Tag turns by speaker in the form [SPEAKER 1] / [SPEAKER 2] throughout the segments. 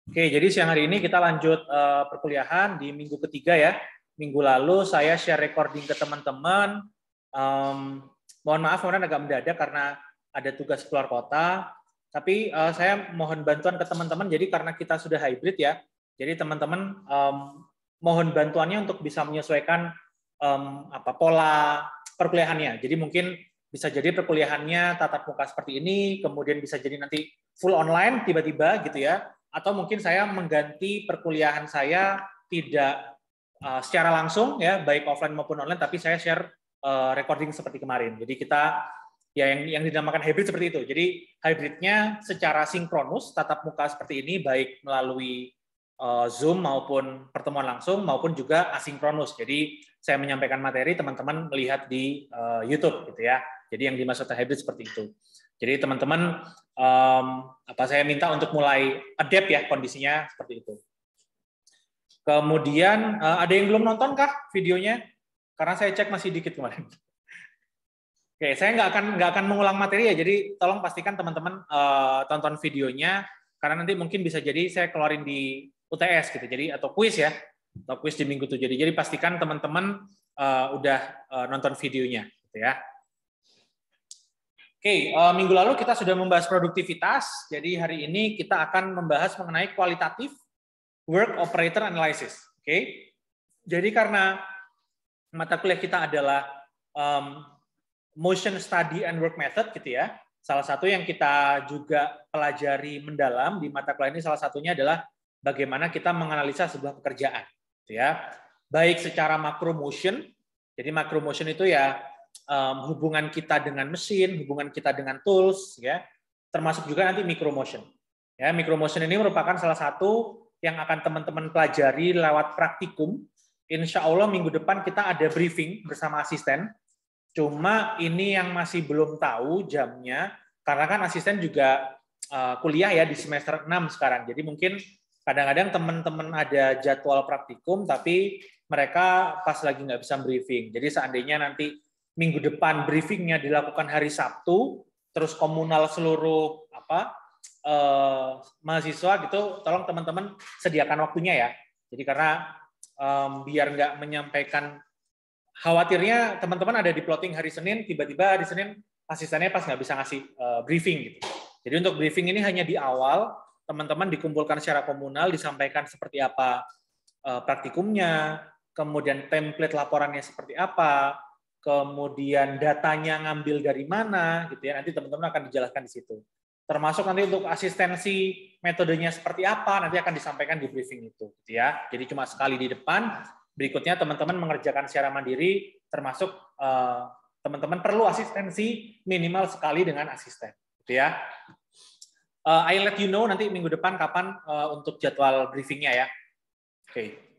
[SPEAKER 1] Oke, jadi siang hari ini kita lanjut perkuliahan di minggu ketiga ya. Minggu lalu saya share recording ke teman-teman. Mohon maaf kemarin agak mendadak karena ada tugas keluar kota. Tapi saya mohon bantuan ke teman-teman. Jadi karena kita sudah hybrid ya, jadi teman-teman mohon bantuannya untuk bisa menyesuaikan pola perkuliahannya. Jadi mungkin bisa jadi perkuliahannya tatap muka seperti ini, kemudian bisa jadi nanti full online tiba-tiba gitu ya. Atau mungkin saya mengganti perkuliahan saya tidak secara langsung ya, baik offline maupun online, tapi saya share recording seperti kemarin. Jadi kita ya yang dinamakan hybrid seperti itu. Jadi hybridnya secara sinkronus, tatap muka seperti ini, baik melalui Zoom maupun pertemuan langsung maupun juga asinkronus. Jadi saya menyampaikan materi, teman-teman melihat di YouTube gitu ya. Jadi yang dimaksud hybrid seperti itu. Jadi teman-teman saya minta untuk mulai adapt ya kondisinya seperti itu. Kemudian ada yang belum nonton kah videonya? Karena saya cek masih dikit kemarin. Oke, saya nggak akan mengulang materi ya. Jadi tolong pastikan teman-teman tonton videonya karena nanti mungkin bisa jadi saya keluarin di UTS gitu. Jadi atau kuis ya, atau kuis di minggu 7. Jadi pastikan teman-teman udah nonton videonya gitu ya. Oke, minggu lalu kita sudah membahas produktivitas, jadi hari ini kita akan membahas mengenai kualitatif work operator analysis. Oke, jadi karena mata kuliah kita adalah motion study and work method gitu ya, salah satu yang kita juga pelajari mendalam di mata kuliah ini salah satunya adalah bagaimana kita menganalisa sebuah pekerjaan, gitu ya, baik secara macro motion, jadi macro motion itu ya hubungan kita dengan mesin, hubungan kita dengan tools, ya, termasuk juga nanti micro motion. Ya, micro motion ini merupakan salah satu yang akan teman-teman pelajari lewat praktikum. Insya Allah minggu depan kita ada briefing bersama asisten. Cuma ini yang masih belum tahu jamnya, karena kan asisten juga kuliah ya di semester 6 sekarang. Jadi mungkin kadang-kadang teman-teman ada jadwal praktikum, tapi mereka pas lagi nggak bisa briefing. Jadi seandainya nanti minggu depan briefingnya dilakukan hari Sabtu, terus komunal seluruh mahasiswa gitu, tolong teman-teman sediakan waktunya ya. Jadi karena biar nggak menyampaikan, khawatirnya teman-teman ada di plotting hari Senin, tiba-tiba hari Senin asistennya pas nggak bisa ngasih briefing gitu. Jadi untuk briefing ini hanya di awal, teman-teman dikumpulkan secara komunal, disampaikan seperti apa praktikumnya, kemudian template laporannya seperti apa, kemudian datanya ngambil dari mana, gitu ya. Nanti teman-teman akan dijelaskan di situ. Termasuk nanti untuk asistensi metodenya seperti apa, nanti akan disampaikan di briefing itu, gitu ya. Jadi cuma sekali di depan, berikutnya teman-teman mengerjakan secara mandiri, termasuk teman-teman perlu asistensi minimal sekali dengan asisten, gitu ya. I let you know nanti minggu depan kapan untuk jadwal briefingnya ya. Oke.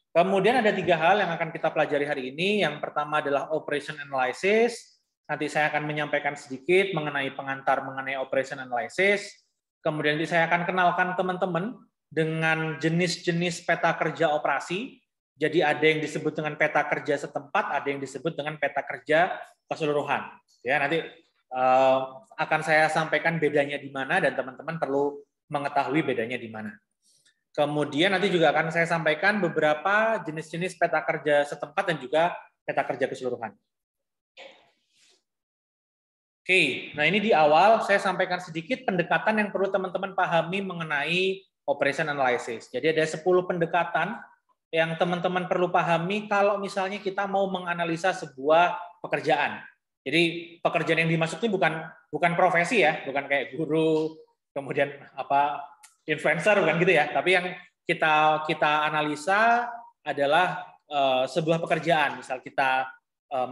[SPEAKER 1] Kemudian ada 3 hal yang akan kita pelajari hari ini. Yang pertama adalah operation analysis. Nanti saya akan menyampaikan sedikit mengenai pengantar mengenai operation analysis. Kemudian nanti saya akan kenalkan teman-teman dengan jenis-jenis peta kerja operasi. Jadi ada yang disebut dengan peta kerja setempat, ada yang disebut dengan peta kerja keseluruhan. Ya, nanti akan saya sampaikan bedanya di mana dan teman-teman perlu mengetahui bedanya di mana. Kemudian nanti juga akan saya sampaikan beberapa jenis-jenis peta kerja setempat dan juga peta kerja keseluruhan. Oke, nah ini di awal saya sampaikan sedikit pendekatan yang perlu teman-teman pahami mengenai operation analysis. Jadi ada 10 pendekatan yang teman-teman perlu pahami kalau misalnya kita mau menganalisa sebuah pekerjaan. Jadi pekerjaan yang dimaksud ini bukan profesi ya, bukan kayak guru, kemudian influencer, bukan gitu ya. Tapi yang kita analisa adalah sebuah pekerjaan. Misal kita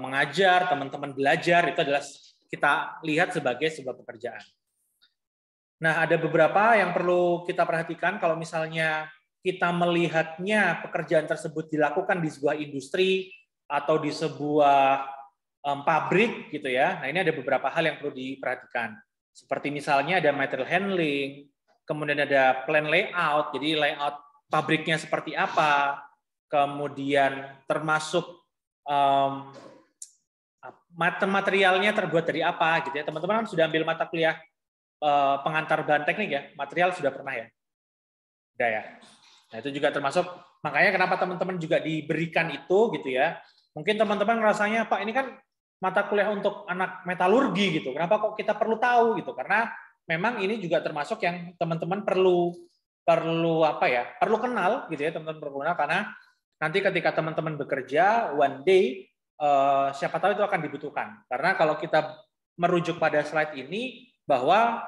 [SPEAKER 1] mengajar, teman-teman belajar, itu adalah kita lihat sebagai sebuah pekerjaan. Nah, ada beberapa yang perlu kita perhatikan kalau misalnya kita melihatnya pekerjaan tersebut dilakukan di sebuah industri atau di sebuah pabrik gitu ya. Nah, ini ada beberapa hal yang perlu diperhatikan. Seperti misalnya ada material handling, kemudian ada plan layout, jadi layout pabriknya seperti apa, kemudian termasuk materialnya terbuat dari apa gitu ya. Teman-teman sudah ambil mata kuliah pengantar bahan teknik ya, material sudah pernah ya? Udah ya. Nah, itu juga termasuk, makanya kenapa teman-teman juga diberikan itu gitu ya. Mungkin teman-teman ngerasanya, Pak, ini kan mata kuliah untuk anak metalurgi gitu. Kenapa kok kita perlu tahu gitu? Karena memang ini juga termasuk yang teman-teman perlu apa ya? Perlu kenal gitu ya, teman-teman perlu kenal, karena nanti ketika teman-teman bekerja one day siapa tahu itu akan dibutuhkan. Karena kalau kita merujuk pada slide ini bahwa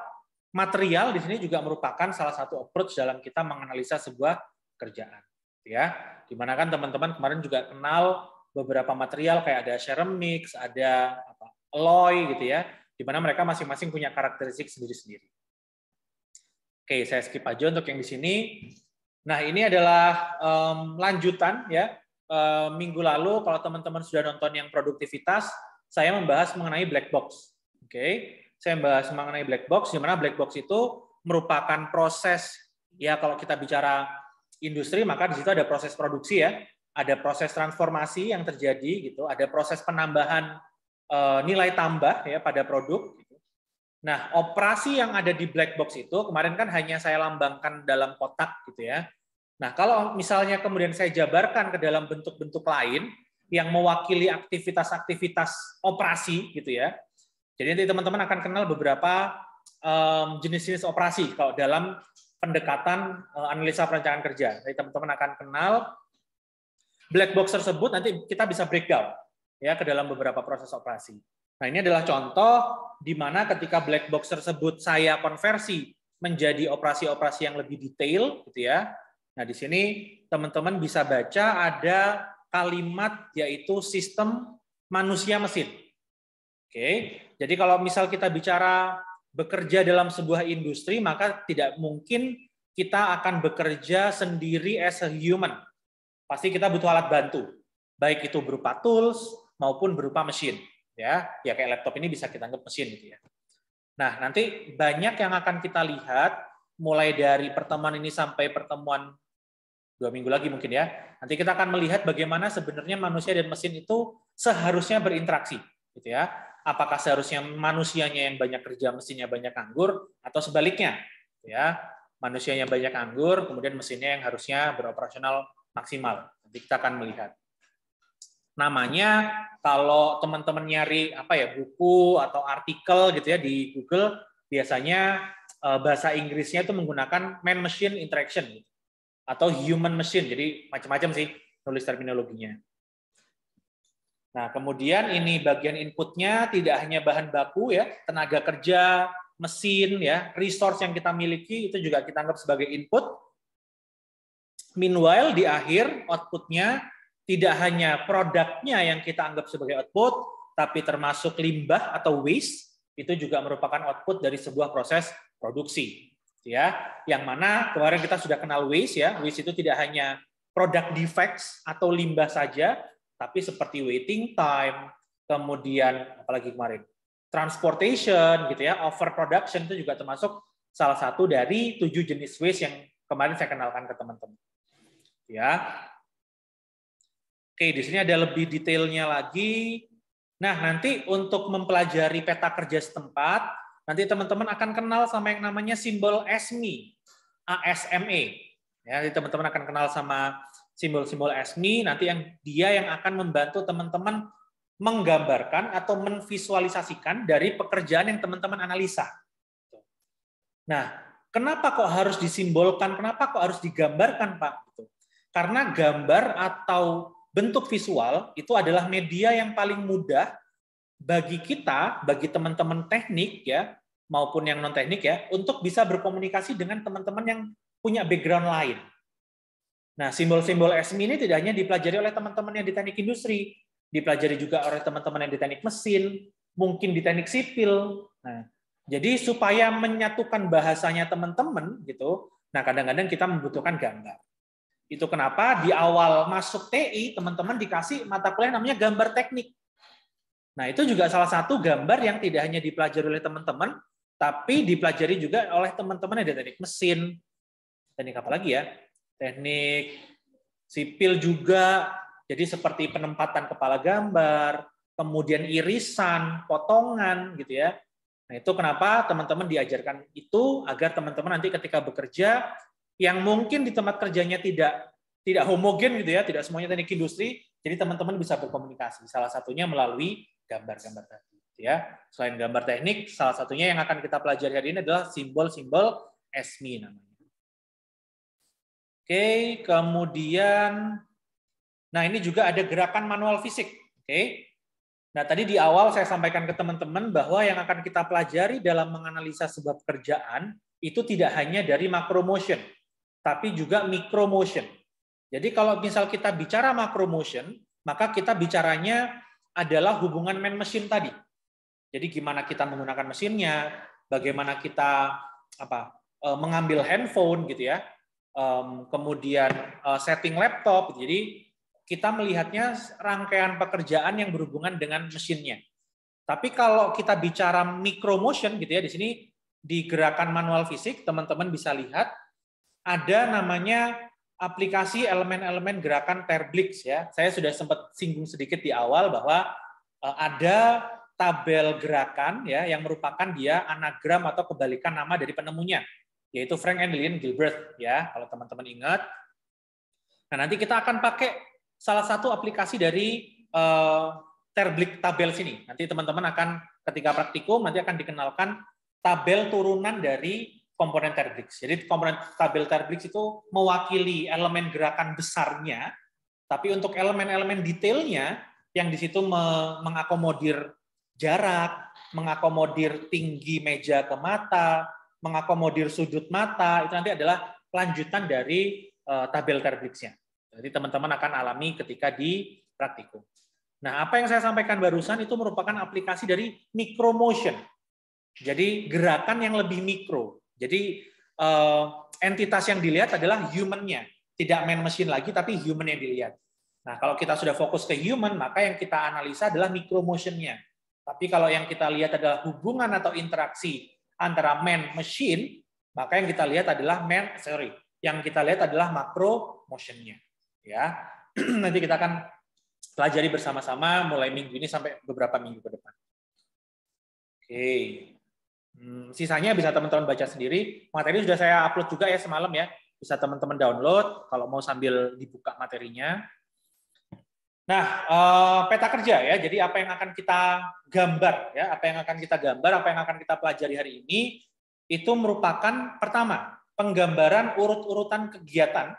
[SPEAKER 1] material di sini juga merupakan salah satu approach dalam kita menganalisa sebuah kerjaan, ya. Dimana kan teman-teman kemarin juga kenal beberapa material kayak ada ceramics, ada alloy gitu ya, di mana mereka masing-masing punya karakteristik sendiri-sendiri. Oke, saya skip aja untuk yang di sini. Nah, ini adalah lanjutan ya. Minggu lalu kalau teman-teman sudah nonton yang produktivitas, saya membahas mengenai black box. Oke, saya membahas mengenai black box, di mana black box itu merupakan proses, ya kalau kita bicara industri, maka di situ ada proses produksi ya, ada proses transformasi yang terjadi gitu, ada proses penambahan nilai tambah ya pada produk. Nah, operasi yang ada di black box itu kemarin kan hanya saya lambangkan dalam kotak gitu ya. Nah, kalau misalnya kemudian saya jabarkan ke dalam bentuk-bentuk lain yang mewakili aktivitas-aktivitas operasi gitu ya. Jadi nanti teman-teman akan kenal beberapa jenis-jenis operasi kalau dalam pendekatan analisa perencanaan kerja. Jadi teman-teman akan kenal black box tersebut, nanti kita bisa breakdown ya ke dalam beberapa proses operasi. Nah, ini adalah contoh di mana ketika black box tersebut saya konversi menjadi operasi-operasi yang lebih detail gitu ya. Nah, di sini teman-teman bisa baca ada kalimat yaitu sistem manusia mesin. Oke. Jadi kalau misal kita bicara bekerja dalam sebuah industri, maka tidak mungkin kita akan bekerja sendiri as a human. Pasti kita butuh alat bantu, baik itu berupa tools maupun berupa mesin. Ya kayak laptop ini bisa kita anggap mesin gitu ya. Nah, nanti banyak yang akan kita lihat mulai dari pertemuan ini sampai pertemuan 2 minggu lagi mungkin ya. Nanti kita akan melihat bagaimana sebenarnya manusia dan mesin itu seharusnya berinteraksi gitu ya. Apakah seharusnya manusianya yang banyak kerja, mesinnya banyak nganggur, atau sebaliknya ya. Manusianya banyak nganggur, kemudian mesinnya yang harusnya beroperasional maksimal. Nanti kita akan melihat. Namanya kalau teman-teman nyari buku atau artikel gitu ya di Google, biasanya bahasa Inggrisnya itu menggunakan man machine interaction gitu, atau human machine. Jadi macam-macam sih nulis terminologinya. Nah, kemudian ini bagian inputnya tidak hanya bahan baku ya, tenaga kerja, mesin ya, resource yang kita miliki itu juga kita anggap sebagai input. Meanwhile di akhir outputnya tidak hanya produknya yang kita anggap sebagai output, tapi termasuk limbah atau waste, itu juga merupakan output dari sebuah proses produksi. Ya, yang mana kemarin kita sudah kenal waste ya. Waste itu tidak hanya product defects atau limbah saja, tapi seperti waiting time, kemudian apalagi kemarin transportation gitu ya, overproduction itu juga termasuk salah satu dari 7 jenis waste yang kemarin saya kenalkan ke teman-teman. Ya. Oke, di sini ada lebih detailnya lagi. Nah, nanti untuk mempelajari peta kerja setempat, nanti teman-teman akan kenal sama yang namanya simbol ASME, ASME. Ya, jadi teman-teman akan kenal sama simbol-simbol ASME, nanti dia yang akan membantu teman-teman menggambarkan atau menvisualisasikan dari pekerjaan yang teman-teman analisa. Nah, kenapa kok harus disimbolkan? Kenapa kok harus digambarkan, Pak? Karena gambar atau bentuk visual itu adalah media yang paling mudah bagi kita, bagi teman-teman teknik ya, maupun yang non teknik ya, untuk bisa berkomunikasi dengan teman-teman yang punya background lain. Nah, simbol-simbol ASME ini tidak hanya dipelajari oleh teman-teman yang di teknik industri, dipelajari juga oleh teman-teman yang di teknik mesin, mungkin di teknik sipil. Nah, jadi supaya menyatukan bahasanya teman-teman gitu, nah kadang-kadang kita membutuhkan gambar. Itu kenapa di awal masuk TI, teman-teman dikasih mata kuliah namanya gambar teknik. Nah, itu juga salah satu gambar yang tidak hanya dipelajari oleh teman-teman, tapi dipelajari juga oleh teman-teman yang di teknik mesin, teknik apa lagi ya? Teknik sipil juga, jadi seperti penempatan kepala gambar, kemudian irisan, potongan, gitu ya. Nah, itu kenapa teman-teman diajarkan itu agar teman-teman nanti ketika bekerja yang mungkin di tempat kerjanya tidak homogen gitu ya, tidak semuanya teknik industri, jadi teman-teman bisa berkomunikasi. Salah satunya melalui gambar-gambar tadi ya. Selain gambar teknik, salah satunya yang akan kita pelajari hari ini adalah simbol-simbol ESMI namanya. Oke, kemudian nah ini juga ada gerakan manual fisik. Oke. Nah, tadi di awal saya sampaikan ke teman-teman bahwa yang akan kita pelajari dalam menganalisa sebuah pekerjaan itu tidak hanya dari macro motion, tapi juga micro motion. Jadi kalau misal kita bicara macro motion, maka kita bicaranya adalah hubungan man-machine tadi. Jadi gimana kita menggunakan mesinnya, bagaimana kita mengambil handphone gitu ya, kemudian setting laptop. Jadi kita melihatnya rangkaian pekerjaan yang berhubungan dengan mesinnya. Tapi kalau kita bicara micro motion gitu ya, di sini di gerakan manual fisik teman-teman bisa lihat ada namanya aplikasi elemen-elemen gerakan Terblix ya. Saya sudah sempat singgung sedikit di awal bahwa ada tabel gerakan ya yang merupakan dia anagram atau kebalikan nama dari penemunya, yaitu Frank and Lillian Gilbert ya, kalau teman-teman ingat. Nah, nanti kita akan pakai salah satu aplikasi dari Terblix tabel sini. Nanti teman-teman akan ketika praktikum nanti akan dikenalkan tabel turunan dari komponen Terblix. Jadi komponen tabel Terblix itu mewakili elemen gerakan besarnya, tapi untuk elemen-elemen detailnya yang di situ mengakomodir jarak, mengakomodir tinggi meja ke mata, mengakomodir sudut mata, itu nanti adalah lanjutan dari tabel Terblix-nya. Jadi teman-teman akan alami ketika di praktikum. Nah, apa yang saya sampaikan barusan itu merupakan aplikasi dari micro motion. Jadi gerakan yang lebih mikro. Jadi entitas yang dilihat adalah human-nya, tidak man-machine lagi, tapi human yang dilihat. Nah, kalau kita sudah fokus ke human, maka yang kita analisa adalah micro motion-nya. Tapi kalau yang kita lihat adalah hubungan atau interaksi antara man-machine, maka yang kita lihat adalah yang kita lihat adalah macro motion-nya. Ya, nanti kita akan pelajari bersama-sama mulai minggu ini sampai beberapa minggu ke depan. Oke, sisanya bisa teman-teman baca sendiri. Materi sudah saya upload juga ya semalam ya, bisa teman-teman download kalau mau sambil dibuka materinya. Nah, peta kerja ya. Jadi apa yang akan kita gambar ya, apa yang akan kita gambar, apa yang akan kita pelajari hari ini itu merupakan pertama penggambaran urut-urutan kegiatan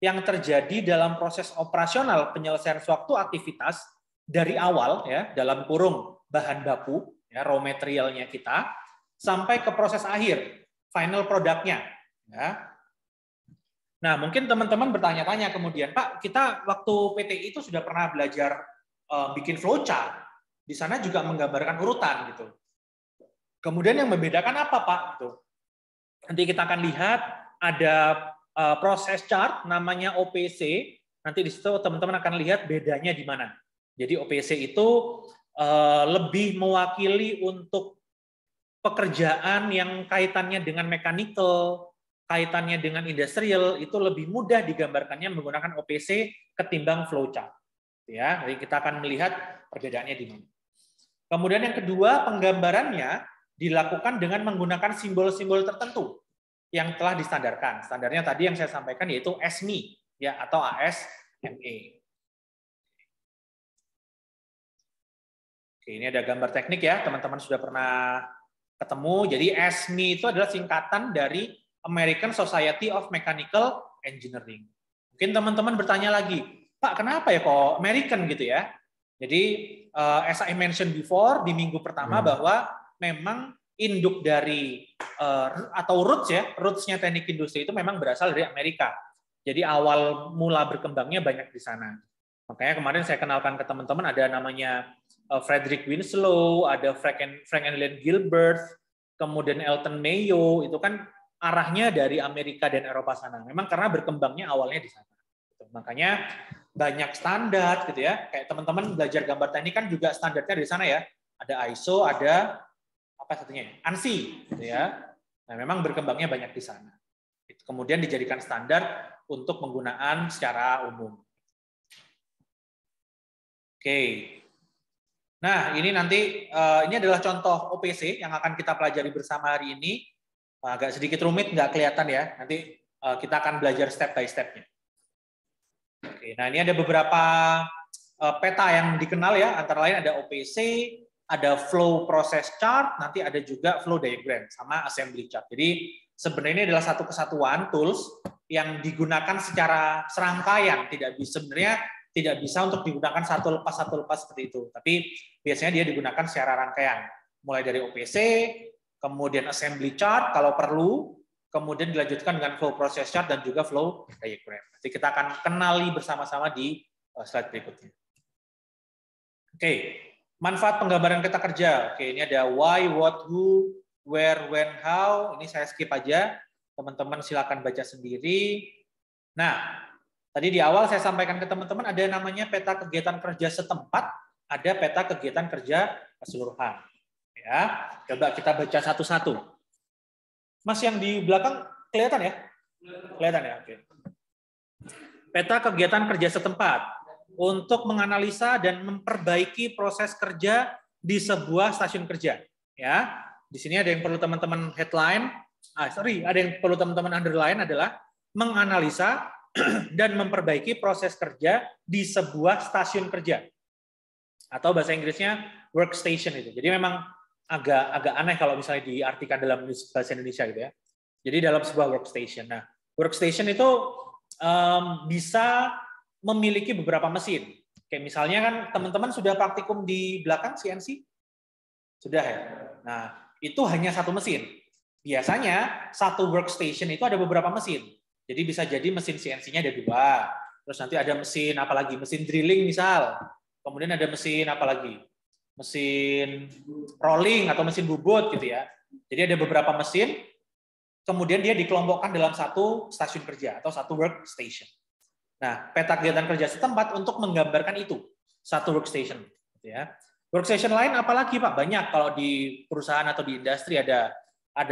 [SPEAKER 1] yang terjadi dalam proses operasional penyelesaian suatu aktivitas dari awal ya dalam kurung bahan baku ya raw materialnya kita sampai ke proses akhir final produknya ya. Nah, mungkin teman-teman bertanya-tanya kemudian, Pak, kita waktu PTI itu sudah pernah belajar bikin flowchart. Di sana juga menggambarkan urutan gitu. Kemudian yang membedakan apa, Pak? Gitu. Nanti kita akan lihat ada proses chart namanya OPC. Nanti di situ teman-teman akan lihat bedanya di mana. Jadi OPC itu lebih mewakili untuk pekerjaan yang kaitannya dengan mechanical, kaitannya dengan industrial, itu lebih mudah digambarkannya menggunakan OPC ketimbang flowchart. Ya, jadi kita akan melihat perbedaannya di mana. Kemudian yang kedua, penggambarannya dilakukan dengan menggunakan simbol-simbol tertentu yang telah distandarkan. Standarnya tadi yang saya sampaikan yaitu ESMI ya atau ASME. Oke, ini ada gambar teknik ya, teman-teman sudah pernah ketemu. Jadi ASME itu adalah singkatan dari American Society of Mechanical Engineering. Mungkin teman-teman bertanya lagi, Pak, kenapa ya kok American gitu ya? Jadi as I mentioned before di minggu pertama bahwa memang induk dari atau roots-nya teknik industri itu memang berasal dari Amerika. Jadi awal mula berkembangnya banyak di sana. Makanya kemarin saya kenalkan ke teman-teman ada namanya Frederick Winslow, ada Frank and Lillian Gilbert, kemudian Elton Mayo, itu kan arahnya dari Amerika dan Eropa sana. Memang karena berkembangnya awalnya di sana. Makanya banyak standar gitu ya. Kayak teman-teman belajar gambar teknik kan juga standarnya di sana ya. Ada ISO, ada apa satunya? ANSI gitu ya. Nah, memang berkembangnya banyak di sana. Kemudian dijadikan standar untuk penggunaan secara umum. Oke. Nah, ini nanti ini adalah contoh OPC yang akan kita pelajari bersama hari ini. Agak sedikit rumit, nggak kelihatan ya. Nanti kita akan belajar step by step-nya. Oke, nah ini ada beberapa peta yang dikenal ya, antara lain ada OPC, ada flow process chart, nanti ada juga flow diagram sama assembly chart. Jadi sebenarnya ini adalah satu kesatuan tools yang digunakan secara serangkaian, sebenarnya tidak bisa untuk digunakan satu lepas seperti itu. Tapi biasanya dia digunakan secara rangkaian, mulai dari OPC, kemudian assembly chart kalau perlu, kemudian dilanjutkan dengan flow process chart dan juga flow diagram. Nanti kita akan kenali bersama-sama di slide berikutnya. Oke, manfaat penggambaran peta kerja. Oke, ini ada why, what, who, where, when, how. Ini saya skip aja. Teman-teman silakan baca sendiri. Nah, tadi di awal saya sampaikan ke teman-teman ada namanya peta kegiatan kerja setempat, ada peta kegiatan kerja keseluruhan. Ya, coba kita baca satu-satu. Mas yang di belakang kelihatan ya? Kelihatan ya, oke. Peta kegiatan kerja setempat untuk menganalisa dan memperbaiki proses kerja di sebuah stasiun kerja. Ya, di sini ada yang perlu teman-teman headline. Ada yang perlu teman-teman underline adalah menganalisa dan memperbaiki proses kerja di sebuah stasiun kerja. Atau bahasa Inggrisnya workstation itu. Jadi memang agak aneh kalau misalnya diartikan dalam bahasa Indonesia gitu ya. Jadi dalam sebuah workstation. Nah, workstation itu bisa memiliki beberapa mesin. Kayak misalnya kan teman-teman sudah praktikum di belakang CNC? Sudah ya? Nah, itu hanya satu mesin. Biasanya satu workstation itu ada beberapa mesin. Jadi bisa jadi mesin CNC-nya ada 2. Terus nanti ada mesin apalagi, mesin drilling misal. Kemudian ada mesin apalagi? Mesin rolling atau mesin bubut gitu ya. Jadi ada beberapa mesin, kemudian dia dikelompokkan dalam satu stasiun kerja atau satu workstation. Nah, peta kegiatan kerja setempat untuk menggambarkan itu, satu workstation. Gitu ya. Workstation lain apalagi Pak? Banyak kalau di perusahaan atau di industri ada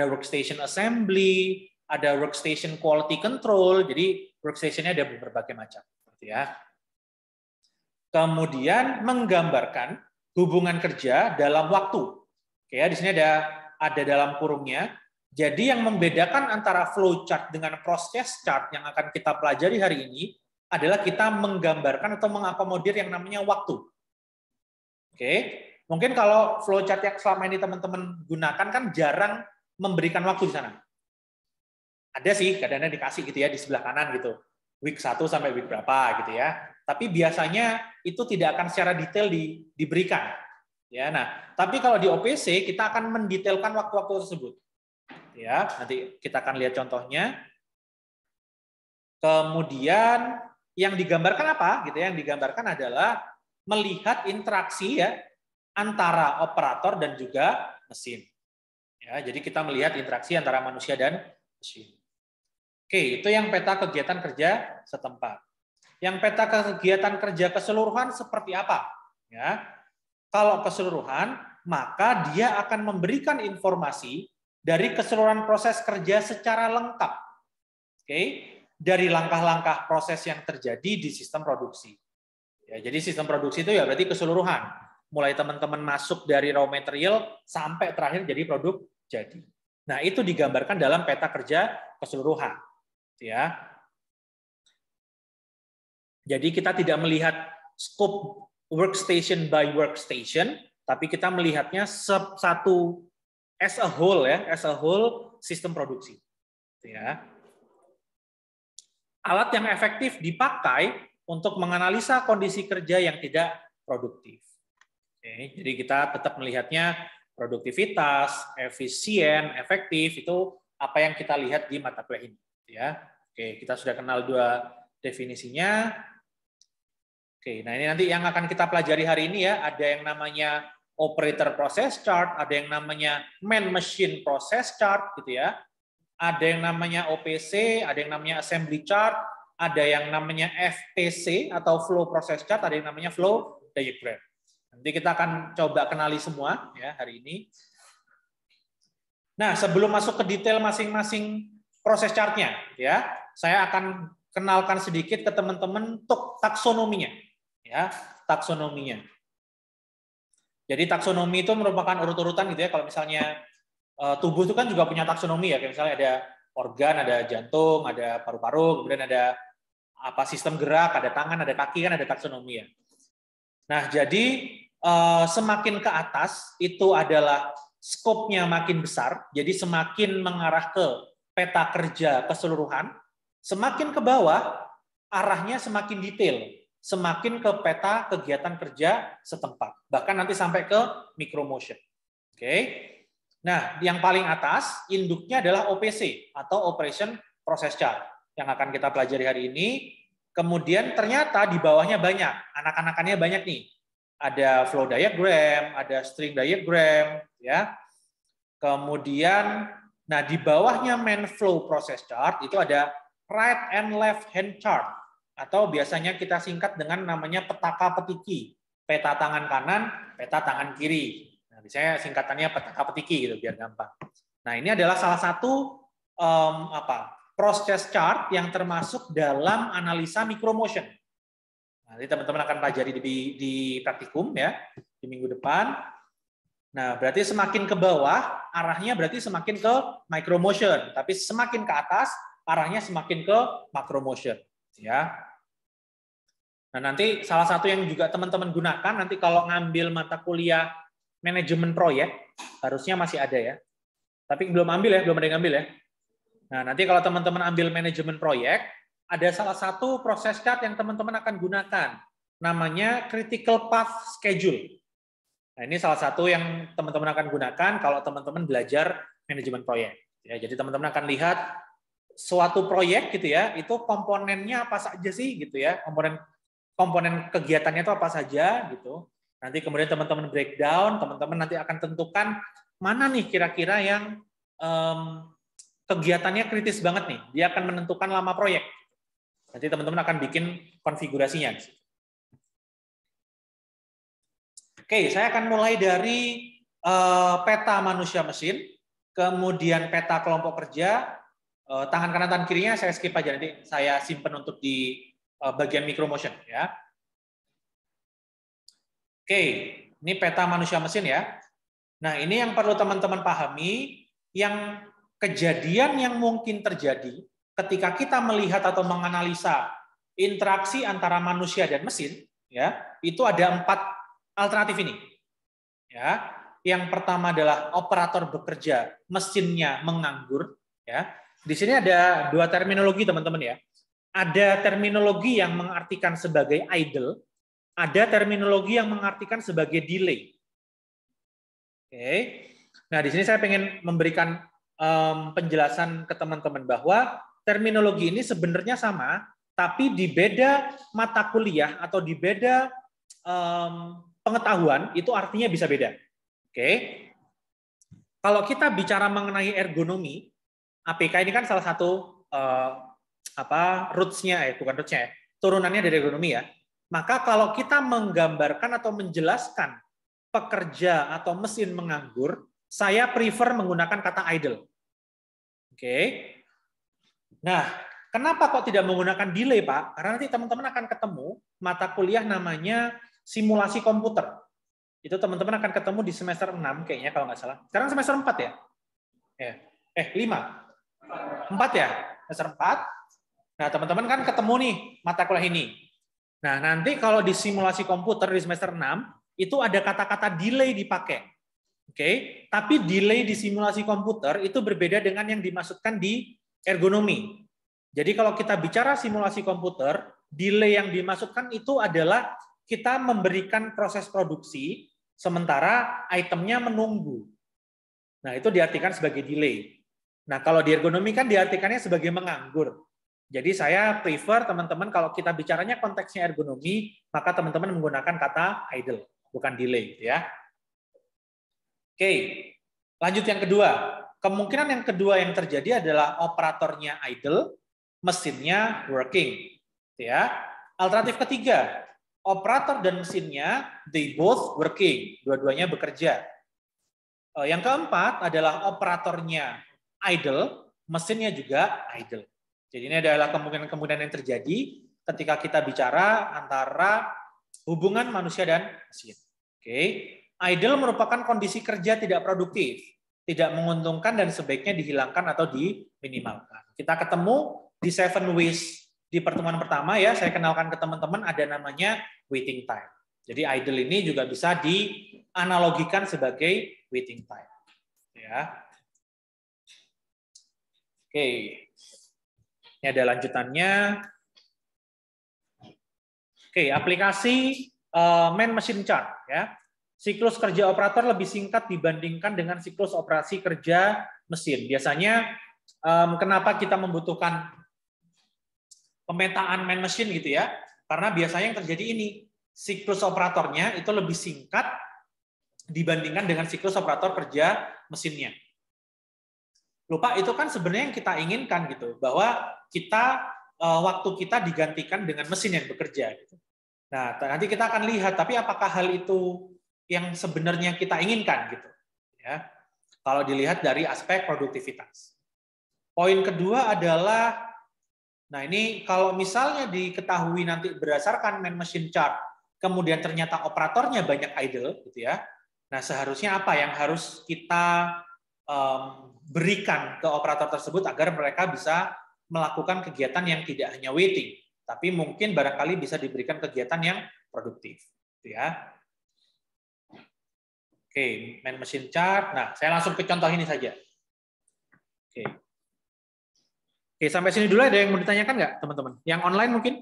[SPEAKER 1] workstation assembly, ada workstation quality control, jadi workstation-nya ada berbagai macam. Gitu ya. Kemudian menggambarkan hubungan kerja dalam waktu. Oke, ya, di sini ada dalam kurungnya. Jadi yang membedakan antara flow chart dengan process chart yang akan kita pelajari hari ini adalah kita menggambarkan atau mengakomodir yang namanya waktu. Oke, mungkin kalau flow chart yang selama ini teman-teman gunakan kan jarang memberikan waktu di sana. Ada sih, kadang-kadang dikasih gitu ya di sebelah kanan gitu. Week 1 sampai week berapa gitu ya. Tapi biasanya itu tidak akan secara detail diberikan. Ya, nah, tapi kalau di OPC kita akan mendetailkan waktu-waktu tersebut. Ya, nanti kita akan lihat contohnya. Kemudian yang digambarkan apa? Gitu ya, yang digambarkan adalah melihat interaksi ya antara operator dan juga mesin. Ya, jadi kita melihat interaksi antara manusia dan mesin. Oke, itu yang peta kegiatan kerja setempat. Yang peta kegiatan kerja keseluruhan seperti apa? Ya, kalau keseluruhan, maka dia akan memberikan informasi dari keseluruhan proses kerja secara lengkap. Oke, dari langkah-langkah proses yang terjadi di sistem produksi. Ya, jadi sistem produksi itu ya berarti keseluruhan. Mulai teman-teman masuk dari raw material sampai terakhir jadi produk jadi. Nah, itu digambarkan dalam peta kerja keseluruhan. Ya. Jadi kita tidak melihat scope workstation by workstation, tapi kita melihatnya satu as a whole ya, as a whole sistem produksi. Ya. Alat yang efektif dipakai untuk menganalisa kondisi kerja yang tidak produktif. Oke, jadi kita tetap melihatnya produktivitas, efisien, efektif itu apa yang kita lihat di mata kuliah ini. Ya, oke, kita sudah kenal 2 definisinya. Oke, nah ini nanti yang akan kita pelajari hari ini ya, ada yang namanya operator process chart, ada yang namanya man machine process chart gitu ya. Ada yang namanya OPC, ada yang namanya assembly chart, ada yang namanya FPC atau flow process chart, ada yang namanya flow diagram. Nanti kita akan coba kenali semua ya hari ini. Nah, sebelum masuk ke detail masing-masing proses chartnya, ya, saya akan kenalkan sedikit ke teman-teman untuk taksonominya, ya, taksonominya. Jadi taksonomi itu merupakan urut-urutan gitu ya. Kalau misalnya tubuh itu kan juga punya taksonomi ya. Kayak misalnya ada organ, ada jantung, ada paru-paru, kemudian ada apa sistem gerak, ada tangan, ada kaki, kan ada taksonomi ya. Nah, jadi semakin ke atas itu adalah skopnya makin besar, jadi semakin mengarah ke peta kerja keseluruhan, semakin ke bawah arahnya semakin detail, semakin ke peta kegiatan kerja setempat, bahkan nanti sampai ke micromotion. Oke. Nah, yang paling atas induknya adalah OPC atau Operation Process Chart yang akan kita pelajari hari ini. Kemudian ternyata di bawahnya banyak, anak-anakannya banyak nih. Ada flow diagram, ada string diagram, ya. Kemudian, nah di bawahnya main flow process chart itu ada right and left hand chart, atau biasanya kita singkat dengan namanya petaka petiki, peta tangan kanan, peta tangan kiri. Nah, biasanya singkatannya petaka petiki gitu biar gampang. Nah, ini adalah salah satu process chart yang termasuk dalam analisa micromotion. Nanti teman-teman akan pelajari di praktikum ya di minggu depan. Nah, berarti semakin ke bawah arahnya berarti semakin ke micromotion, tapi semakin ke atas arahnya semakin ke macromotion, ya. Nah, nanti salah satu yang juga teman-teman gunakan nanti kalau ngambil mata kuliah manajemen proyek, harusnya masih ada ya. Tapi belum ambil ya, belum ada yang ambil ya. Nah, nanti kalau teman-teman ambil manajemen proyek, ada salah satu proses chart yang teman-teman akan gunakan, namanya critical path schedule. Nah, ini salah satu yang teman-teman akan gunakan kalau teman-teman belajar manajemen proyek. Ya, jadi teman-teman akan lihat suatu proyek gitu ya, itu komponennya apa saja sih gitu ya, komponen kegiatannya itu apa saja gitu. Nanti kemudian teman-teman breakdown, teman-teman nanti akan tentukan mana nih kira-kira yang kegiatannya kritis banget nih, dia akan menentukan lama proyek. Nanti teman-teman akan bikin konfigurasinya. Oke, saya akan mulai dari peta manusia mesin, kemudian peta kelompok kerja, tangan kanan tangan kirinya saya skip aja, nanti saya simpan untuk di bagian micromotion ya. Oke, ini peta manusia mesin ya. Nah, ini yang perlu teman-teman pahami, yang kejadian yang mungkin terjadi ketika kita melihat atau menganalisa interaksi antara manusia dan mesin, ya, itu ada 4 alternatif ini. Ya, yang pertama adalah operator bekerja, mesinnya menganggur. Ya, di sini ada 2 terminologi teman-teman ya. Ada terminologi yang mengartikan sebagai idle, ada terminologi yang mengartikan sebagai delay. Oke, nah di sini saya ingin memberikan penjelasan ke teman-teman bahwa terminologi ini sebenarnya sama, tapi di beda mata kuliah atau di beda pengetahuan itu artinya bisa beda. Oke, kalau kita bicara mengenai ergonomi, APK ini kan salah satu roots-nya bukan roots-nya ya, turunannya dari ergonomi ya. Maka kalau kita menggambarkan atau menjelaskan pekerja atau mesin menganggur, saya prefer menggunakan kata idle. Oke. Nah, kenapa kok tidak menggunakan delay, Pak? Karena nanti teman-teman akan ketemu mata kuliah namanya simulasi komputer. Itu teman-teman akan ketemu di semester 6 kayaknya kalau nggak salah. Sekarang semester 4 ya? 5. 4 ya? Semester 4. Nah, teman-teman kan ketemu nih mata kuliah ini. Nah, nanti kalau di simulasi komputer di semester 6, itu ada kata-kata delay dipakai. Oke, tapi delay di simulasi komputer itu berbeda dengan yang dimaksudkan di ergonomi. Jadi kalau kita bicara simulasi komputer, delay yang dimaksudkan itu adalah kita memberikan proses produksi, sementara itemnya menunggu. Nah, itu diartikan sebagai delay. Nah, kalau di ergonomi kan diartikannya sebagai menganggur. Jadi saya prefer teman-teman kalau kita bicaranya konteksnya ergonomi, maka teman-teman menggunakan kata idle, bukan delay. Ya. Oke, lanjut yang kedua. Kemungkinan yang kedua yang terjadi adalah operatornya idle, mesinnya working. Ya. Alternatif ketiga, operator dan mesinnya they both working, dua-duanya bekerja. Yang keempat adalah operatornya idle, mesinnya juga idle. Jadi ini adalah kemungkinan-kemungkinan yang terjadi ketika kita bicara antara hubungan manusia dan mesin. Oke. Idle merupakan kondisi kerja tidak produktif, tidak menguntungkan dan sebaiknya dihilangkan atau diminimalkan. Kita ketemu di 7 ways di pertemuan pertama ya, saya kenalkan ke teman-teman ada namanya waiting time. Jadi idle ini juga bisa dianalogikan sebagai waiting time. Ya. Oke. Ini ada lanjutannya. Oke, aplikasi man machine chart ya. Siklus kerja operator lebih singkat dibandingkan dengan siklus operasi kerja mesin. Biasanya kenapa kita membutuhkan pemetaan man machine gitu ya? Karena biasanya yang terjadi ini, siklus operatornya itu lebih singkat dibandingkan dengan siklus operator kerja mesinnya. Lupa itu kan sebenarnya yang kita inginkan gitu, bahwa kita waktu kita digantikan dengan mesin yang bekerja gitu. Nah, nanti kita akan lihat tapi apakah hal itu yang sebenarnya kita inginkan gitu ya. Kalau dilihat dari aspek produktivitas. Poin kedua adalah nah ini kalau misalnya diketahui nanti berdasarkan man machine chart kemudian ternyata operatornya banyak idle gitu ya. Nah, seharusnya apa yang harus kita berikan ke operator tersebut agar mereka bisa melakukan kegiatan yang tidak hanya waiting, tapi mungkin barangkali bisa diberikan kegiatan yang produktif gitu ya. Oke, man machine chart. Nah, saya langsung ke contoh ini saja. Oke. Oke, sampai sini dulu ada yang mau ditanyakan nggak, teman-teman? Yang online mungkin?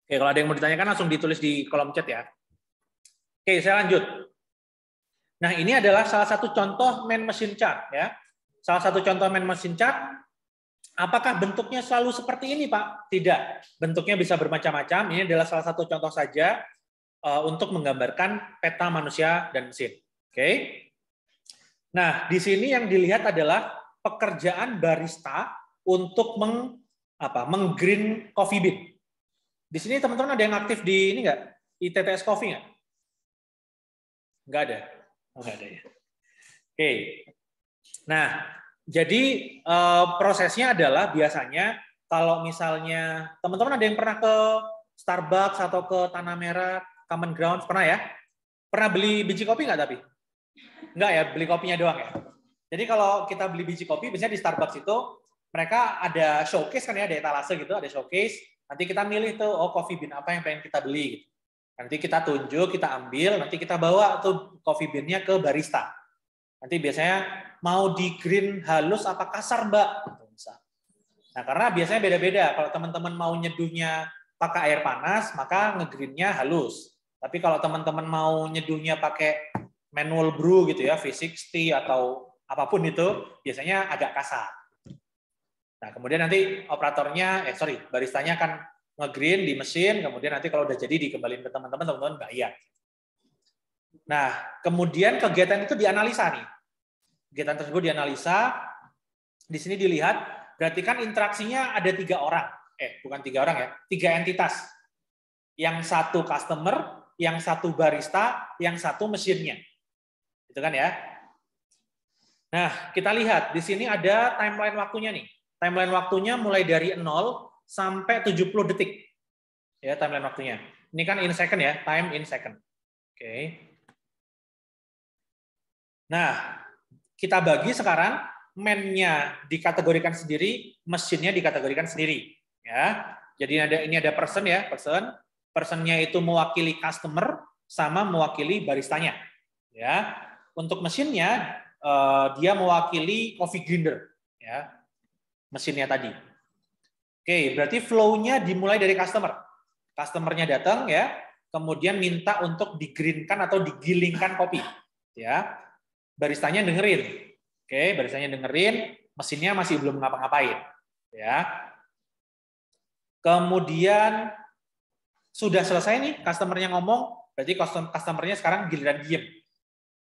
[SPEAKER 1] Oke, kalau ada yang mau ditanyakan langsung ditulis di kolom chat ya. Oke, saya lanjut. Nah, ini adalah salah satu contoh man machine chart ya. Salah satu contoh man machine chart. Apakah bentuknya selalu seperti ini, Pak? Tidak. Bentuknya bisa bermacam-macam. Ini adalah salah satu contoh saja untuk menggambarkan peta manusia dan mesin. Oke. Nah, di sini yang dilihat adalah pekerjaan barista untuk menggreen coffee bean. Di sini teman-teman ada yang aktif di ini nggak? ITTS Coffee nggak? Nggak ada. Oh, nggak ada ya. Oke. Nah, jadi prosesnya adalah biasanya kalau misalnya teman-teman ada yang pernah ke Starbucks atau ke Tanah Merah, Common Grounds, pernah ya? Pernah beli biji kopi nggak tapi? Nggak ya, beli kopinya doang ya? Jadi kalau kita beli biji kopi, biasanya di Starbucks itu mereka ada showcase kan ya, ada etalase gitu, ada showcase. Nanti kita milih tuh, oh coffee bean apa yang pengen kita beli. Gitu. Nanti kita tunjuk, kita ambil, nanti kita bawa tuh coffee bean-nya ke barista. Nanti biasanya mau di green halus apa kasar, Mbak? Nah, karena biasanya beda-beda. Kalau teman-teman mau nyeduhnya pakai air panas, maka nge-greennya halus. Tapi kalau teman-teman mau nyeduhnya pakai manual brew gitu ya, V60 atau apapun itu, biasanya agak kasar. Nah, kemudian nanti operatornya, baristanya akan nge-green di mesin, kemudian nanti kalau udah jadi dikembaliin ke teman-teman, teman-teman bayar. Nah, kemudian kegiatan itu dianalisa nih. Kegiatan tersebut dianalisa, di sini dilihat, berarti kan interaksinya ada 3 orang. Bukan 3 orang ya, 3 entitas. Yang satu customer, yang satu barista, yang satu mesinnya. Itu kan ya. Nah, kita lihat, di sini ada timeline waktunya nih. Timeline waktunya mulai dari 0 sampai 70 detik. Ya, timeline waktunya. Ini kan in second ya, time in second. Oke. Nah, kita bagi sekarang man-nya dikategorikan sendiri, mesinnya dikategorikan sendiri. Ya, jadi ini ada person ya, person. Person-nya itu mewakili customer sama mewakili baristanya. Ya, untuk mesinnya dia mewakili coffee grinder. Ya, mesinnya tadi. Oke, berarti flow-nya dimulai dari customer. Customer-nya datang ya, kemudian minta untuk di-greenkan atau digilingkan kopi. Ya, baristanya dengerin. Oke, baristanya dengerin, mesinnya masih belum ngapa-ngapain. Ya. Kemudian sudah selesai nih, customer-nya ngomong, berarti customer-nya sekarang giliran diem.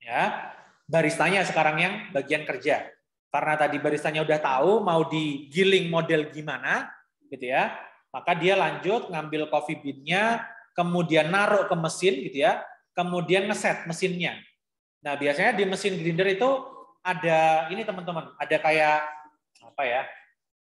[SPEAKER 1] Ya. Baristanya sekarang yang bagian kerja. Karena tadi baristanya udah tahu mau digiling model gimana, gitu ya. Maka dia lanjut ngambil coffee bean-nya, kemudian naruh ke mesin gitu ya, kemudian ngeset mesinnya. Nah, biasanya di mesin grinder itu ada ini teman-teman, ada kayak apa ya?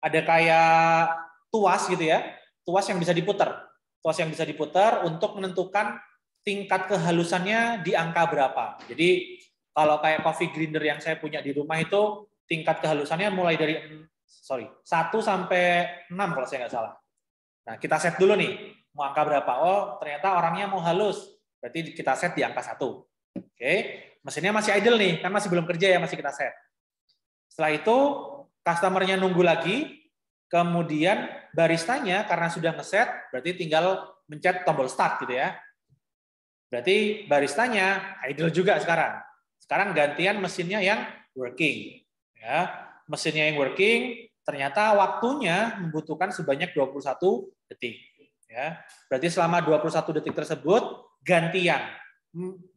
[SPEAKER 1] ada kayak tuas gitu ya, tuas yang bisa diputar. Tuas yang bisa diputar untuk menentukan tingkat kehalusannya di angka berapa. Jadi kalau kayak coffee grinder yang saya punya di rumah itu tingkat kehalusannya mulai dari 1 sampai 6 kalau saya nggak salah. Nah, kita set dulu nih, mau angka berapa? Oh, ternyata orangnya mau halus. Berarti kita set di angka 1. Oke, mesinnya masih idle nih, kan masih belum kerja ya, masih kita set. Setelah itu, customer-nya nunggu lagi, kemudian baristanya karena sudah ngeset, berarti tinggal mencet tombol start gitu ya. Berarti baristanya idle juga sekarang. Sekarang gantian mesinnya yang working. Ya, mesinnya yang working, ternyata waktunya membutuhkan sebanyak 21 detik. Ya, berarti selama 21 detik tersebut gantian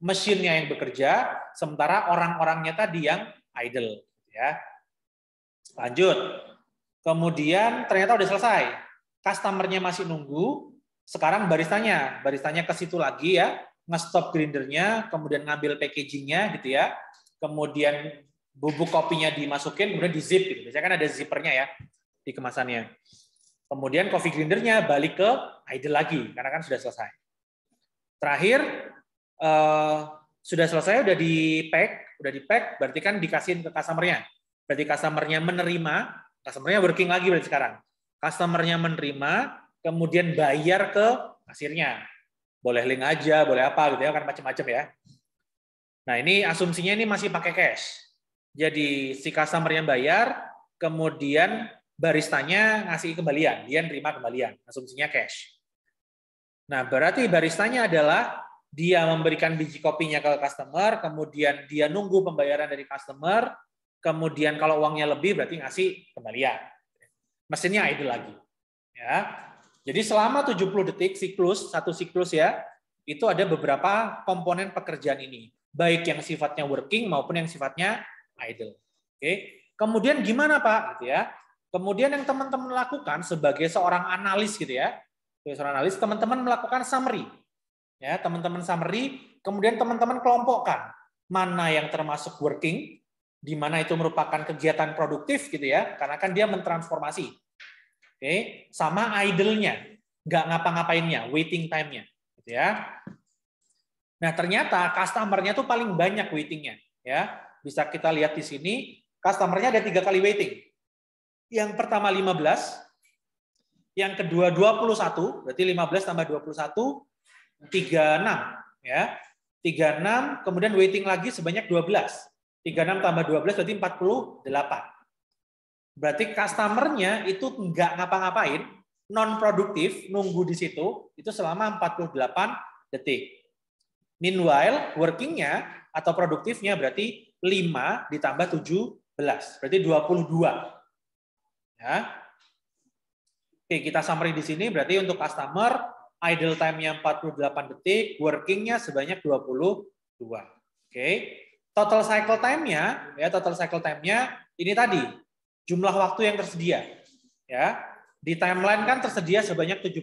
[SPEAKER 1] mesinnya yang bekerja, sementara orang-orangnya tadi yang idle. Ya, lanjut. Kemudian ternyata udah selesai. Customer-nya masih nunggu. Sekarang baristanya ke situ lagi ya, nge-stop grindernya, kemudian ngambil packagingnya gitu ya, kemudian bubuk kopinya dimasukin, kemudian di zip gitu. Biasanya kan ada zippernya ya di kemasannya. Kemudian coffee grindernya balik ke idle lagi karena kan sudah selesai. Terakhir sudah selesai, udah di pack, berarti kan dikasihin ke customer-nya. Berarti customer-nya menerima, customer-nya working lagi berarti sekarang. Customer-nya menerima, kemudian bayar ke kasirnya. Boleh link aja, boleh apa gitu ya, kan macam-macam ya. Nah, ini asumsinya ini masih pakai cash. Jadi si customer-nya bayar, kemudian baristanya ngasih kembalian, dia nerima kembalian, asumsinya cash. Nah, berarti baristanya adalah dia memberikan biji kopinya ke customer, kemudian dia nunggu pembayaran dari customer, kemudian kalau uangnya lebih berarti ngasih kembalian. Mesinnya idle lagi. Ya. Jadi selama 70 detik satu siklus ya, itu ada beberapa komponen pekerjaan ini, baik yang sifatnya working maupun yang sifatnya idle. Oke. Kemudian gimana Pak gitu ya? Kemudian yang teman-teman lakukan sebagai seorang analis gitu ya. Sebagai seorang analis, teman-teman melakukan summary. Ya, teman-teman summary, kemudian teman-teman kelompokkan mana yang termasuk working, di mana itu merupakan kegiatan produktif gitu ya, karena kan dia mentransformasi. Oke, sama idle-nya, nggak ngapa-ngapainnya, waiting time-nya, gitu ya. Nah, ternyata customer-nya tuh paling banyak waiting-nya, ya. Bisa kita lihat di sini, customer-nya ada 3 kali waiting. Yang pertama 15, yang kedua 21, berarti 15 tambah 21, 36, ya. 36, kemudian waiting lagi sebanyak 12. 36 tambah 12 berarti 48. Berarti customer-nya itu nggak ngapa-ngapain, non produktif, nunggu di situ itu selama 48 detik. Meanwhile, working-nya atau produktifnya berarti 5 ditambah 17, berarti 22. Ya. Oke, kita summary di sini berarti untuk customer idle time-nya 48 detik, working-nya sebanyak 22. Oke. Total cycle time-nya ya, total cycle time-nya ini tadi jumlah waktu yang tersedia. Ya. Di timeline kan tersedia sebanyak 70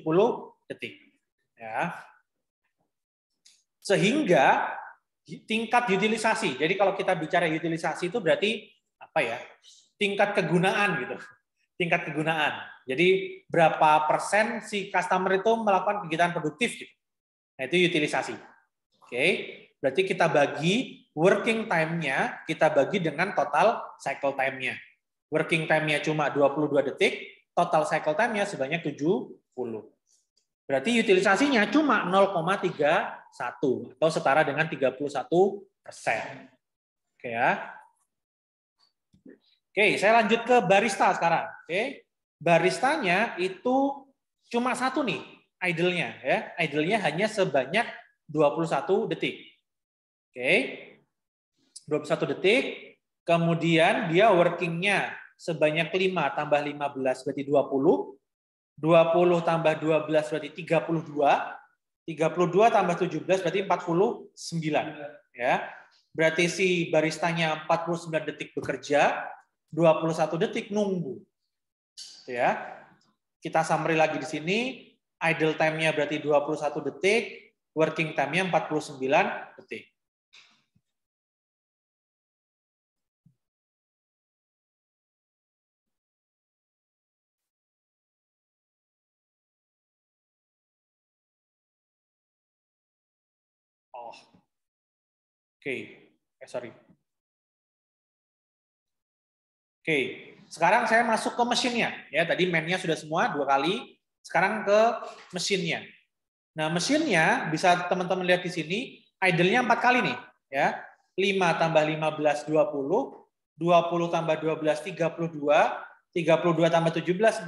[SPEAKER 1] detik. Ya. Sehingga tingkat utilisasi. Jadi kalau kita bicara utilisasi itu berarti apa ya? Tingkat kegunaan gitu. Tingkat kegunaan. Jadi berapa persen si customer itu melakukan kegiatan produktif gitu. Nah, itu utilisasi. Oke. Berarti kita bagi working time-nya, kita bagi dengan total cycle time-nya. Working time-nya cuma 22 detik, total cycle time-nya sebanyak 70. Berarti utilisasinya cuma 0,31 atau setara dengan 31%. Oke ya. Oke, saya lanjut ke barista sekarang. Oke. Baristanya itu cuma satu nih idle-nya ya. Idle-nya hanya sebanyak 21 detik. Oke. 21 detik. Kemudian dia working-nya sebanyak 5 tambah 15 berarti 20. 20 tambah 12 berarti 32. 32 tambah 17 berarti 49. Ya. Berarti si baristanya 49 detik bekerja, 21 detik nunggu. Ya. Kita summary lagi di sini, idle time-nya berarti 21 detik, working time-nya 49 detik. Oh. Oke. Sorry. Oke. Sekarang saya masuk ke mesinnya. Ya, tadi man-nya sudah semua 2 kali. Sekarang ke mesinnya. Nah, mesinnya bisa teman-teman lihat di sini, idle-nya 4 kali nih, ya. 5 tambah 15 20, 20 tambah 12 32, 32 tambah 17 49.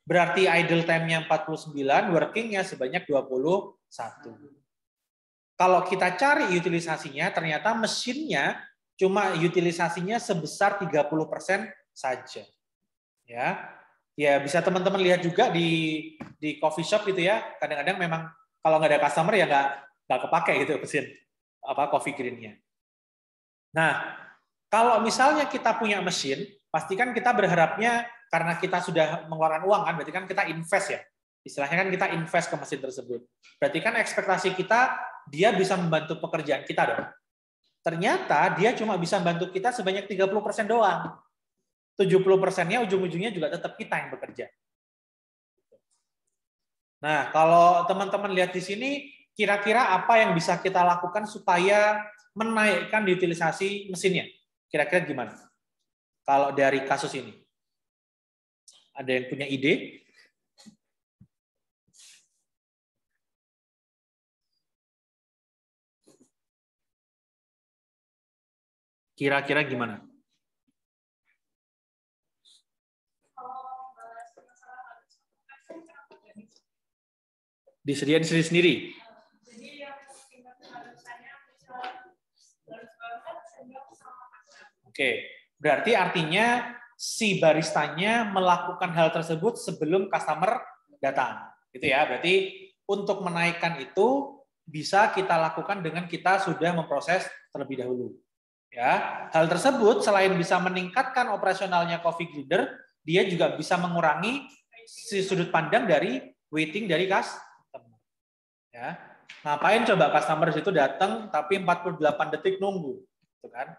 [SPEAKER 1] Berarti idle time-nya 49, working-nya sebanyak 21. Kalau kita cari utilisasinya, ternyata mesinnya cuma utilisasinya sebesar 30% saja. Ya, bisa teman-teman lihat juga di coffee shop gitu ya. Kadang-kadang memang kalau nggak ada customer ya nggak kepake gitu mesin coffee green-nya. Nah, kalau misalnya kita punya mesin, pastikan kita berharapnya karena kita sudah mengeluarkan uang kan, berarti kan kita invest ya. Istilahnya kan kita invest ke mesin tersebut. Berarti kan ekspektasi kita dia bisa membantu pekerjaan kita dong. Ternyata dia cuma bisa membantu kita sebanyak 30% doang. 70%-nya ujung-ujungnya juga tetap kita yang bekerja. Nah, kalau teman-teman lihat di sini, kira-kira apa yang bisa kita lakukan supaya menaikkan utilisasi mesinnya? Kira-kira gimana? Kalau dari kasus ini. Ada yang punya ide? Kira-kira gimana? Disediain sendiri-sendiri. Oke, berarti artinya si baristanya melakukan hal tersebut sebelum customer datang. Gitu ya, berarti untuk menaikkan itu bisa kita lakukan dengan kita sudah memproses terlebih dahulu. Ya, hal tersebut selain bisa meningkatkan operasionalnya coffee grinder, dia juga bisa mengurangi si sudut pandang dari waiting dari customer. Ya, ngapain coba customer itu datang tapi 48 detik nunggu, gitu kan?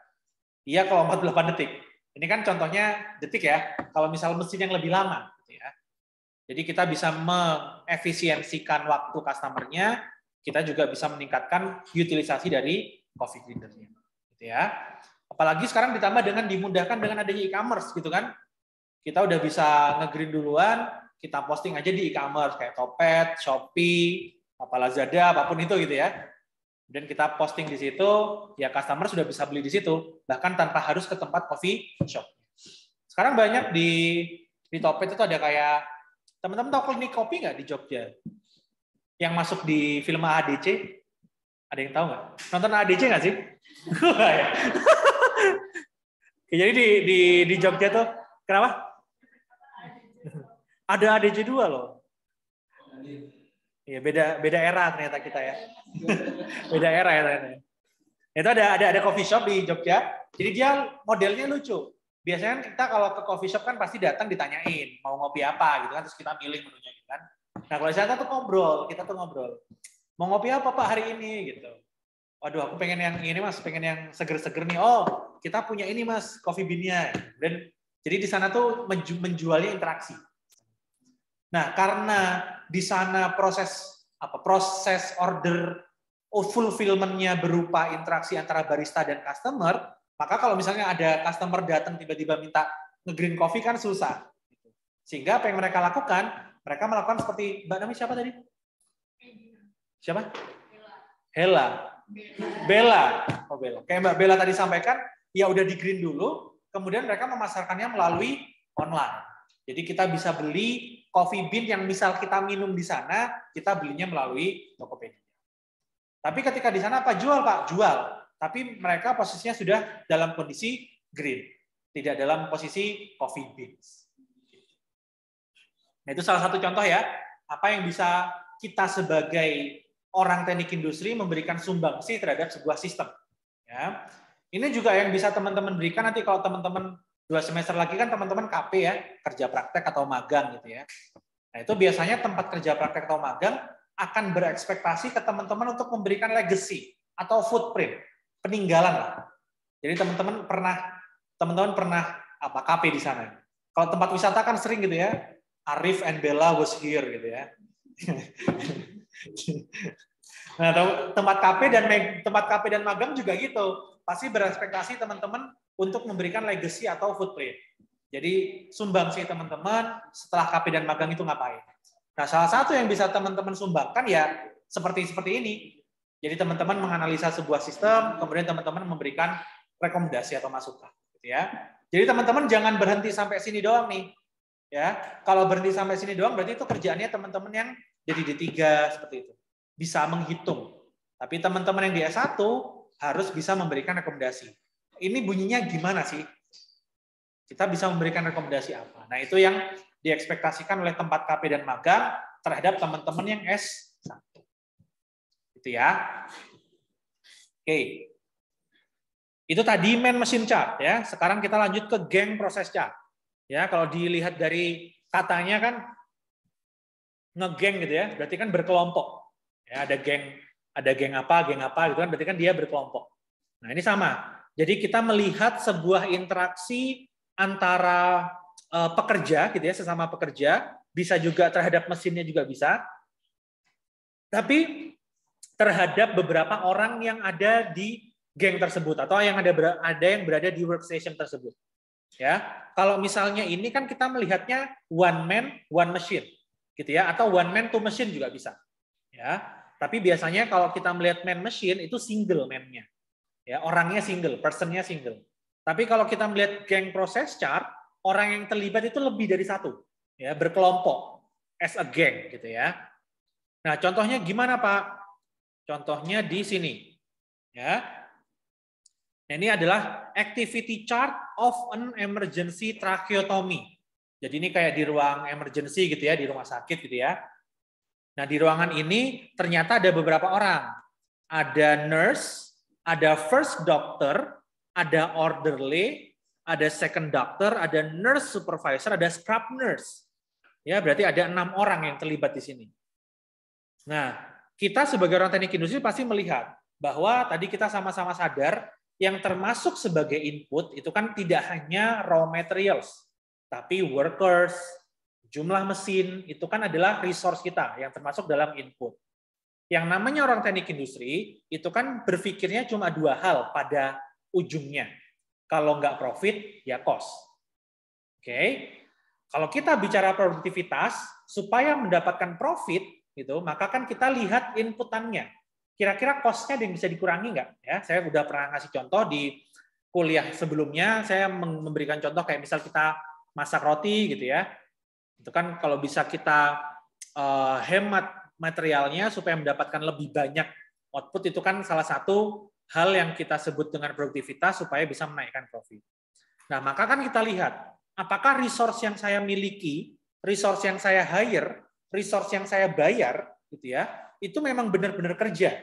[SPEAKER 1] Iya kalau 48 detik. Ini kan contohnya detik ya. Kalau misal mesin yang lebih lama, gitu ya. Jadi kita bisa mengefisiensikan waktu customer-nya, kita juga bisa meningkatkan utilisasi dari coffee grinder-nya, gitu ya. Apalagi sekarang ditambah dengan dimudahkan dengan adanya e-commerce, gitu kan. Kita udah bisa nge-green duluan, kita posting aja di e-commerce kayak Topet, Shopee, Lazada, apapun itu gitu ya. Dan kita posting di situ, ya customer sudah bisa beli di situ, bahkan tanpa harus ke tempat coffee shop. Sekarang banyak di Topet itu ada kayak, teman-teman tahu klinik kopi nggak di Jogja? Yang masuk di film AADC? Ada yang tahu nggak? Nonton AADC nggak sih? Jadi di Jogja tuh, kenapa? Ada AADC 2 loh. Ya, beda era ternyata kita ya. Beda era ya ternyata. Itu ada coffee shop di Jogja. Jadi dia modelnya lucu. Biasanya kita kalau ke coffee shop kan pasti datang ditanyain mau ngopi apa gitu kan, terus kita milih menunya gitu kan. Nah, kalau saya tuh kita tuh ngobrol. Mau ngopi apa Pak hari ini gitu. Waduh, aku pengen yang ini Mas, pengen yang seger-seger nih. Oh, kita punya ini Mas, coffee bean-nya. Dan jadi di sana tuh menjualnya interaksi. Nah, karena di sana proses order fulfillment-nya berupa interaksi antara barista dan customer, maka kalau misalnya ada customer datang tiba-tiba minta nge-green coffee kan susah. Sehingga apa yang mereka lakukan? Mereka melakukan seperti, Mbak namanya siapa tadi? Siapa? Hela. Bella. Oh, Bella. Kayak Mbak Bella tadi sampaikan, ya udah di-green dulu, kemudian mereka memasarkannya melalui online. Jadi kita bisa beli coffee bean yang misal kita minum di sana, kita belinya melalui Tokopedia. Tapi ketika di sana apa jual Pak? Jual. Tapi mereka posisinya sudah dalam kondisi green, tidak dalam posisi coffee beans. Nah, itu salah satu contoh ya, apa yang bisa kita sebagai orang teknik industri memberikan sumbangsi terhadap sebuah sistem. Ya. Ini juga yang bisa teman-teman berikan nanti kalau teman-teman 2 semester lagi kan teman-teman KP ya, kerja praktek atau magang gitu ya. Nah, itu biasanya tempat kerja praktek atau magang akan berekspektasi ke teman-teman untuk memberikan legacy atau footprint, peninggalan lah. Jadi teman-teman pernah KP di sana. Kalau tempat wisata kan sering gitu ya, Arif and Bella was here gitu ya. Nah, tempat KP dan magang juga gitu. Pasti berekspektasi teman-teman untuk memberikan legacy atau footprint. Jadi sumbangsi teman-teman setelah KP dan magang itu ngapain? Nah, salah satu yang bisa teman-teman sumbangkan ya seperti ini. Jadi teman-teman menganalisa sebuah sistem, kemudian teman-teman memberikan rekomendasi atau masukan, gitu ya. Jadi teman-teman jangan berhenti sampai sini doang nih. Ya, kalau berhenti sampai sini doang berarti itu kerjaannya teman-teman yang jadi D3 seperti itu. Bisa menghitung. Tapi teman-teman yang di S1 harus bisa memberikan rekomendasi. Ini bunyinya gimana sih? Kita bisa memberikan rekomendasi apa? Nah, itu yang diekspektasikan oleh tempat KP dan magang terhadap teman-teman yang S1. Gitu ya. Oke. Itu tadi man machine chart ya. Sekarang kita lanjut ke gang process chart. Ya, kalau dilihat dari katanya kan ngegeng gitu ya, berarti kan berkelompok. Ya, ada geng apa gitu kan, berarti kan dia berkelompok. Nah, ini sama. Jadi kita melihat sebuah interaksi antara pekerja gitu ya, sesama pekerja, bisa juga terhadap mesinnya juga bisa. Tapi terhadap beberapa orang yang ada di geng tersebut atau yang ada yang berada di workstation tersebut. Ya, kalau misalnya ini kan kita melihatnya one man one machine, gitu ya, atau one man two machine juga bisa. Ya, tapi biasanya kalau kita melihat man machine itu single man-nya, ya, orangnya single, personnya single. Tapi kalau kita melihat gang process chart, orang yang terlibat itu lebih dari satu, ya, berkelompok as a gang, gitu ya. Nah, contohnya gimana Pak? Contohnya di sini, ya. Nah, ini adalah activity chart of an emergency tracheotomy. Jadi ini kayak di ruang emergency gitu ya, di rumah sakit gitu ya. Nah, di ruangan ini ternyata ada beberapa orang. Ada nurse, ada first doctor, ada orderly, ada second doctor, ada nurse supervisor, ada scrub nurse. Ya, berarti ada 6 orang yang terlibat di sini. Nah, kita sebagai orang teknik industri pasti melihat bahwa tadi kita sama-sama sadar yang termasuk sebagai input itu kan tidak hanya raw materials, tapi workers, jumlah mesin, itu kan adalah resource kita yang termasuk dalam input. Yang namanya orang teknik industri, itu kan berpikirnya cuma 2 hal pada ujungnya. Kalau nggak profit, ya cost. Oke. Kalau kita bicara produktivitas, supaya mendapatkan profit, gitu, maka kan kita lihat inputannya. Kira-kira cost-nya yang bisa dikurangi nggak? Ya, saya udah pernah ngasih contoh di kuliah sebelumnya, saya memberikan contoh kayak misal kita masak roti gitu ya. Itu kan kalau bisa kita hemat materialnya supaya mendapatkan lebih banyak output, itu kan salah satu hal yang kita sebut dengan produktivitas supaya bisa menaikkan profit. Nah, maka kan kita lihat apakah resource yang saya miliki, resource yang saya hire, resource yang saya bayar gitu ya, itu memang benar-benar kerja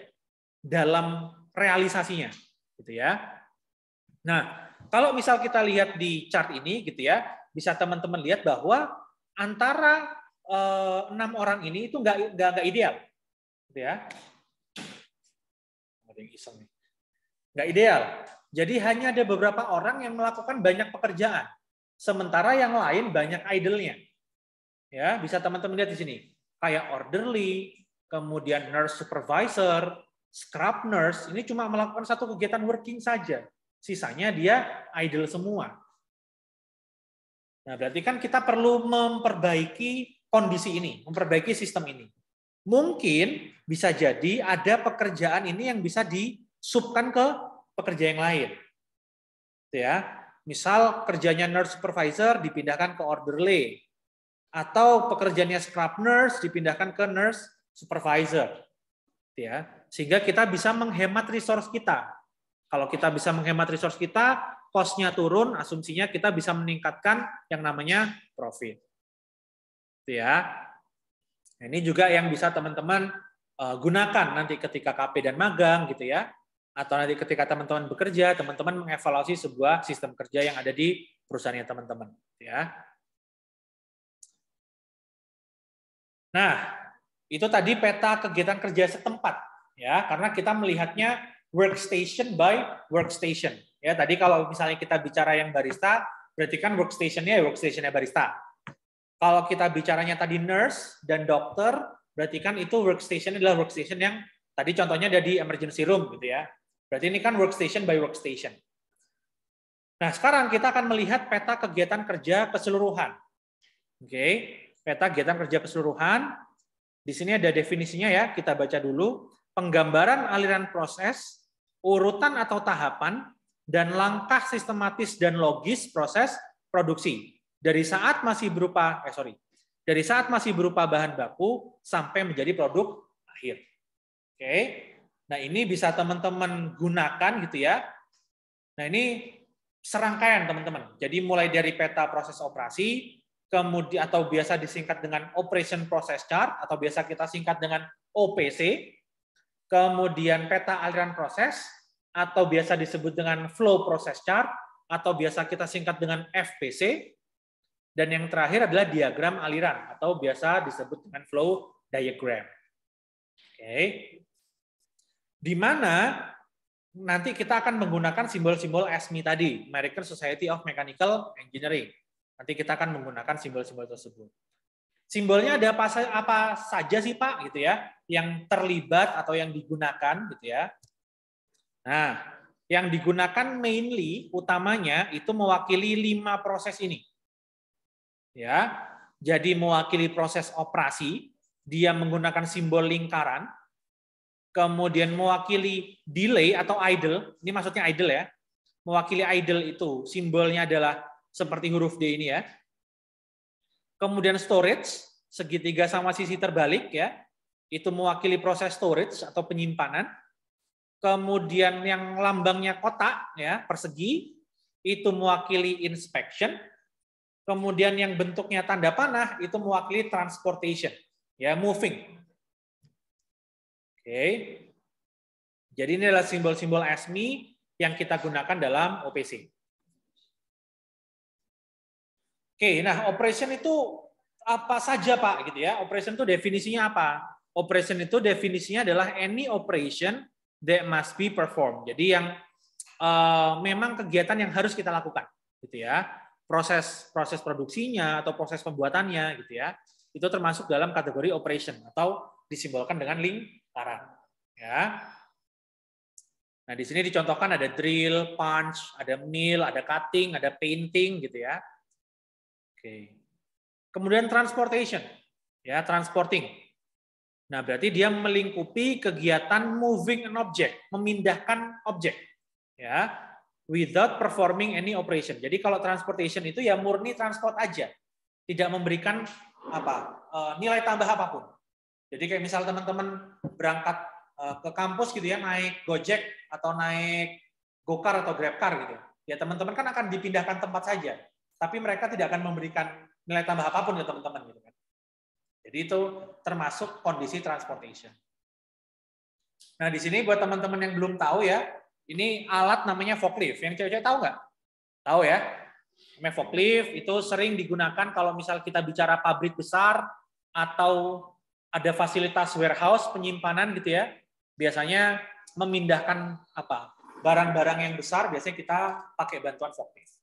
[SPEAKER 1] dalam realisasinya, gitu ya. Nah, kalau misal kita lihat di chart ini, gitu ya, bisa teman-teman lihat bahwa antara 6 orang ini itu nggak ideal, gitu ya. Ada yang iseng nih. Nggak ideal. Jadi hanya ada beberapa orang yang melakukan banyak pekerjaan, sementara yang lain banyak idle-nya. Ya, bisa teman-teman lihat di sini, kayak orderly, kemudian nurse supervisor, scrub nurse, ini cuma melakukan satu kegiatan working saja. Sisanya dia idle semua. Nah, berarti kan kita perlu memperbaiki kondisi ini, memperbaiki sistem ini. Mungkin bisa jadi ada pekerjaan ini yang bisa disubkan ke pekerja yang lain. Ya, misal kerjanya nurse supervisor dipindahkan ke orderly, atau pekerjaannya scrub nurse dipindahkan ke nurse supervisor. Ya, sehingga kita bisa menghemat resource kita. Kalau kita bisa menghemat resource kita, cost-nya turun, asumsinya kita bisa meningkatkan yang namanya profit. Ya. Nah, ini juga yang bisa teman-teman gunakan nanti ketika KP dan magang gitu ya. Atau nanti ketika teman-teman bekerja, teman-teman mengevaluasi sebuah sistem kerja yang ada di perusahaannya teman-teman, ya. Nah, itu tadi peta kegiatan kerja setempat, ya, karena kita melihatnya workstation by workstation. Ya, tadi kalau misalnya kita bicara yang barista, berarti kan workstation-nya barista. Kalau kita bicaranya tadi nurse dan dokter, berarti kan itu workstation adalah workstation yang Tadi contohnya ada di emergency room gitu ya. Berarti ini kan workstation by workstation. Nah, sekarang kita akan melihat peta kegiatan kerja keseluruhan. Oke, peta kegiatan kerja keseluruhan. Di sini ada definisinya ya, kita baca dulu. Penggambaran aliran proses, urutan atau tahapan, dan langkah sistematis dan logis proses produksi. Dari saat masih berupa bahan baku sampai menjadi produk akhir. Oke, nah ini bisa teman-teman gunakan gitu ya. Nah ini serangkaian teman-teman. Jadi mulai dari peta proses operasi, kemudian atau biasa disingkat dengan Operation Process Chart atau biasa kita singkat dengan OPC, kemudian peta aliran proses atau biasa disebut dengan Flow Process Chart atau biasa kita singkat dengan FPC, dan yang terakhir adalah diagram aliran atau biasa disebut dengan Flow Diagram. Oke. Di mana nanti kita akan menggunakan simbol-simbol ASME tadi, American Society of Mechanical Engineering. Nanti kita akan menggunakan simbol-simbol tersebut. Simbolnya ada apa saja sih Pak gitu ya, yang terlibat atau yang digunakan gitu ya. Nah, yang digunakan mainly utamanya itu mewakili 5 proses ini. Ya. Jadi mewakili proses operasi, dia menggunakan simbol lingkaran. Kemudian mewakili delay atau idle, ini maksudnya idle ya. Mewakili idle itu simbolnya adalah seperti huruf D ini ya. Kemudian storage, segitiga sama sisi terbalik ya. Itu mewakili proses storage atau penyimpanan. Kemudian yang lambangnya kotak ya, persegi, itu mewakili inspection. Kemudian yang bentuknya tanda panah itu mewakili transportation, ya, moving. Oke. Jadi ini adalah simbol-simbol ASME yang kita gunakan dalam OPC. Oke, nah operation itu apa saja Pak gitu ya? Operation itu definisinya apa? Operation itu definisinya adalah any operation that must be performed. Jadi yang memang kegiatan yang harus kita lakukan gitu ya. Proses produksinya atau proses pembuatannya gitu ya. Itu termasuk dalam kategori operation atau disimbolkan dengan lingkaran ya. Nah, di sini dicontohkan ada drill, punch, ada mill, ada cutting, ada painting gitu ya. Oke. Kemudian transportation, ya, transporting. Nah, berarti dia melingkupi kegiatan moving an object, memindahkan objek, ya, without performing any operation. Jadi kalau transportation itu ya murni transport aja, tidak memberikan nilai tambah apapun. Jadi kayak misal teman-teman berangkat ke kampus gitu ya, naik Gojek atau naik Gokar atau Grabcar gitu. Ya teman-teman kan akan dipindahkan tempat saja, tapi mereka tidak akan memberikan nilai tambah apapun ya teman-teman gitu kan. Jadi itu termasuk kondisi transportation. Nah, di sini buat teman-teman yang belum tahu ya, ini alat namanya forklift. Yang cewek-cewek tahu nggak? Tahu ya? Namanya forklift itu sering digunakan kalau misal kita bicara pabrik besar atau ada fasilitas warehouse penyimpanan gitu ya. Biasanya memindahkan barang-barang yang besar biasanya kita pakai bantuan forklift.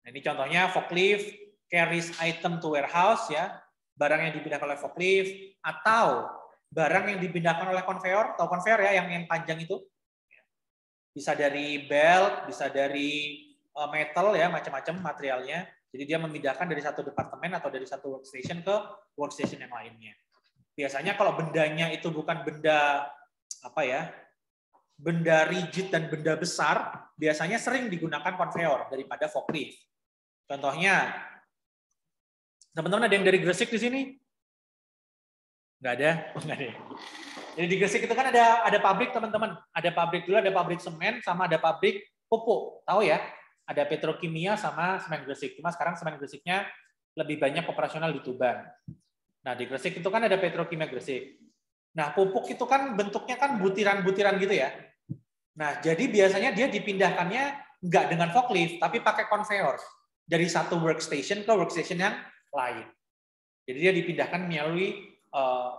[SPEAKER 1] Nah, ini contohnya forklift carries item to warehouse ya, barang yang dipindahkan oleh forklift atau barang yang dipindahkan oleh konveyor, atau konveyor ya yang panjang itu. Bisa dari belt, bisa dari metal ya, macam-macam materialnya. Jadi dia memindahkan dari satu departemen atau dari satu workstation ke workstation yang lainnya. Biasanya kalau bendanya itu bukan benda benda rigid dan benda besar, biasanya sering digunakan konveyor daripada forklift. Contohnya, teman-teman ada yang dari Gresik di sini? Nggak ada? Oh, nggak ada. Jadi di Gresik itu kan ada pabrik teman-teman. Ada pabrik dulu, ada pabrik semen, sama ada pabrik pupuk. Tahu ya? Ada Petrokimia sama semen Gresik. Cuma sekarang semen Gresiknya lebih banyak operasional di Tuban. Nah, di Gresik itu kan ada Petrokimia Gresik. Nah, pupuk itu kan bentuknya kan butiran-butiran gitu ya. Nah, jadi biasanya dia dipindahkannya nggak dengan forklift, tapi pakai konveyor. Dari satu workstation ke workstation yang lain. Jadi dia dipindahkan melalui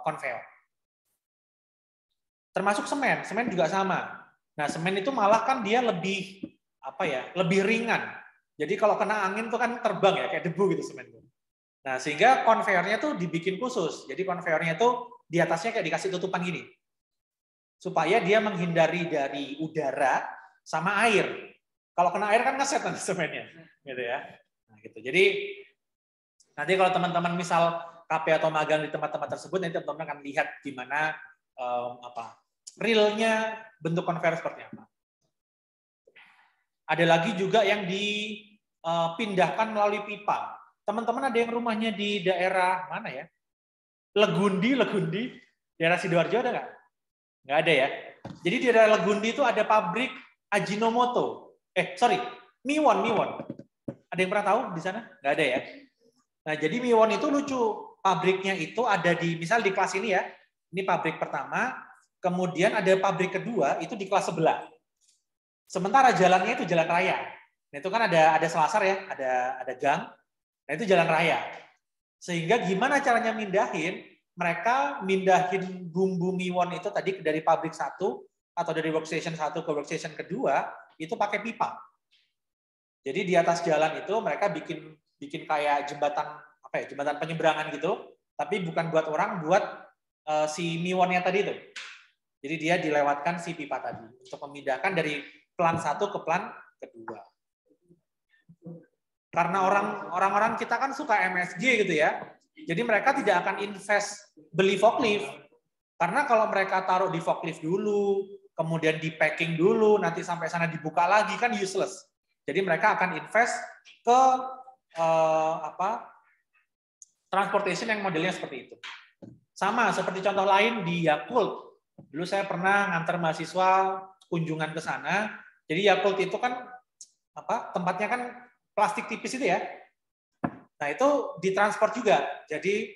[SPEAKER 1] konveyor. Termasuk semen juga sama. Nah, semen itu malah kan dia lebih lebih ringan. Jadi kalau kena angin tuh kan terbang ya, kayak debu gitu semen itu. Nah, sehingga konveyornya tuh dibikin khusus. Jadi konveyornya tuh di atasnya kayak dikasih tutupan gini. Supaya dia menghindari dari udara sama air. Kalau kena air kan ngeset nanti semennya, gitu ya. Nah, gitu. Jadi nanti kalau teman-teman misal KP atau magang di tempat-tempat tersebut, nanti teman-teman akan lihat gimana realnya bentuk konveyor seperti apa. Ada lagi juga yang dipindahkan melalui pipa. Teman-teman ada yang rumahnya di daerah mana ya? Legundi, daerah Sidoarjo ada nggak? Nggak ada ya. Jadi di daerah Legundi itu ada pabrik Ajinomoto. Miwon. Ada yang pernah tahu di sana? Nggak ada ya. Nah, jadi Miwon itu lucu. Pabriknya itu ada misal di kelas ini ya. Ini pabrik pertama. Kemudian ada pabrik kedua itu di kelas sebelah. Sementara jalannya itu jalan raya. Nah, itu kan ada selasar ya, ada gang. Nah, itu jalan raya. Sehingga gimana caranya mindahin? Mereka mindahin bumbu Miwon itu tadi dari pabrik satu atau dari workstation satu ke workstation kedua itu pakai pipa. Jadi di atas jalan itu mereka bikin kayak jembatan jembatan penyeberangan gitu, tapi bukan buat orang, buat si Miwonnya tadi itu. Jadi dia dilewatkan si pipa tadi untuk memindahkan dari plan satu ke plan kedua. Karena orang-orang kita kan suka MSG gitu ya. Jadi mereka tidak akan invest beli forklift. Karena kalau mereka taruh di forklift dulu, kemudian di packing dulu, nanti sampai sana dibuka lagi kan useless. Jadi mereka akan invest ke transportation yang modelnya seperti itu. Sama seperti contoh lain di Yakult. Dulu saya pernah ngantar mahasiswa kunjungan ke sana. Jadi Yakult itu kan tempatnya kan plastik tipis itu ya. Nah, itu ditransport juga. Jadi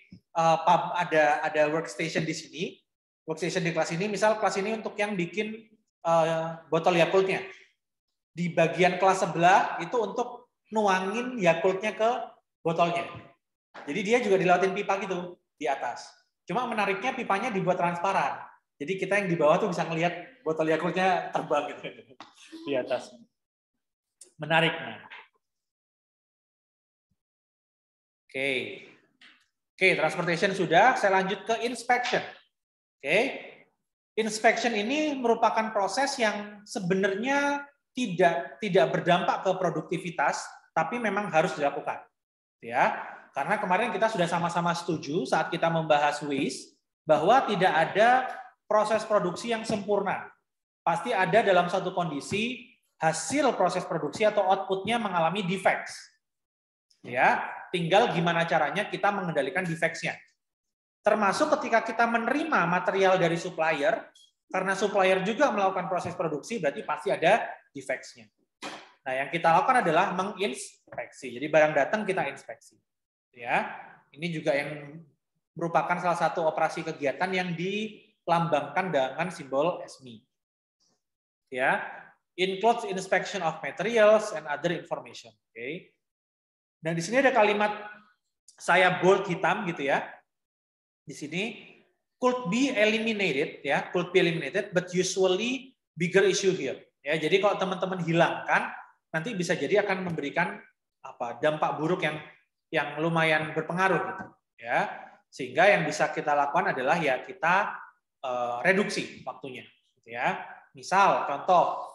[SPEAKER 1] ada workstation di sini, workstation di kelas ini, misal kelas ini untuk yang bikin botol Yakultnya. Di bagian kelas sebelah itu untuk nuangin Yakultnya ke botolnya. Jadi dia juga dilewatin pipa gitu di atas. Cuma menariknya pipanya dibuat transparan. Jadi kita yang di bawah tuh bisa ngelihat botol Yakultnya terbang gitu di atas. Menarik. Nah. Oke, transportation sudah. Saya lanjut ke inspection. Oke, inspection ini merupakan proses yang sebenarnya tidak berdampak ke produktivitas, tapi memang harus dilakukan. Ya, karena kemarin kita sudah sama-sama setuju saat kita membahas WIS bahwa tidak ada proses produksi yang sempurna. Pasti ada dalam satu kondisi hasil proses produksi atau outputnya mengalami defects. Ya, tinggal gimana caranya kita mengendalikan defects-nya. Termasuk ketika kita menerima material dari supplier, karena supplier juga melakukan proses produksi, berarti pasti ada defects-nya. Nah, yang kita lakukan adalah menginspeksi. Jadi barang datang kita inspeksi. Ya, ini juga yang merupakan salah satu operasi kegiatan yang dilambangkan dengan simbol SMI. Ya, includes inspection of materials and other information. Oke. Dan di sini ada kalimat saya bold hitam gitu ya. Di sini could be eliminated ya, could be eliminated, but usually bigger issue here. Ya, jadi kalau teman-teman hilangkan, nanti bisa jadi akan memberikan dampak buruk yang lumayan berpengaruh gitu. Ya, sehingga yang bisa kita lakukan adalah ya kita reduksi waktunya. Gitu ya. Misal contoh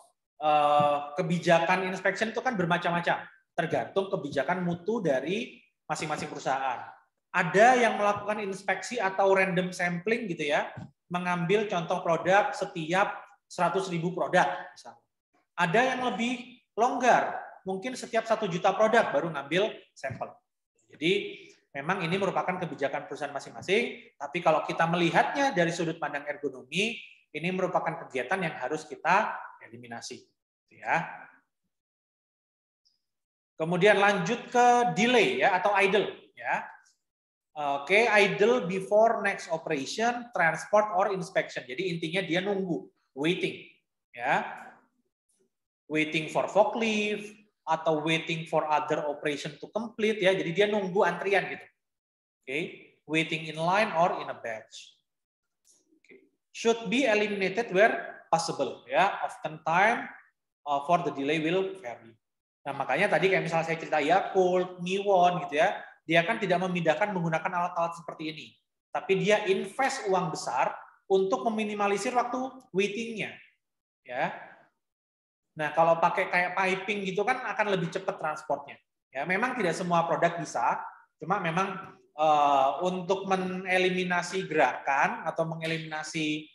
[SPEAKER 1] kebijakan inspection itu kan bermacam-macam. Tergantung kebijakan mutu dari masing-masing perusahaan. Ada yang melakukan inspeksi atau random sampling gitu ya, mengambil contoh produk setiap 100.000 produk misalnya. Ada yang lebih longgar, mungkin setiap 1 juta produk baru ngambil sampel. Jadi memang ini merupakan kebijakan perusahaan masing-masing, tapi kalau kita melihatnya dari sudut pandang ergonomi, ini merupakan kegiatan yang harus kita eliminasi. Ya. Kemudian lanjut ke delay ya atau idle ya. Oke, idle before next operation, transport or inspection. Jadi intinya dia nunggu, waiting ya. Waiting for forklift atau waiting for other operation to complete ya. Jadi dia nunggu antrian gitu. Oke, waiting in line or in a batch. Okay. Should be eliminated where possible ya. Often time for the delay will vary. Nah, makanya tadi kayak misalnya saya cerita Yakult, Miwon gitu ya, dia kan tidak memindahkan menggunakan alat-alat seperti ini. tapi dia invest uang besar untuk meminimalisir waktu waiting-nya. Ya. Nah, kalau pakai kayak piping gitu kan akan lebih cepat transportnya. Ya, memang tidak semua produk bisa, cuma memang untuk mengeliminasi gerakan atau mengeliminasi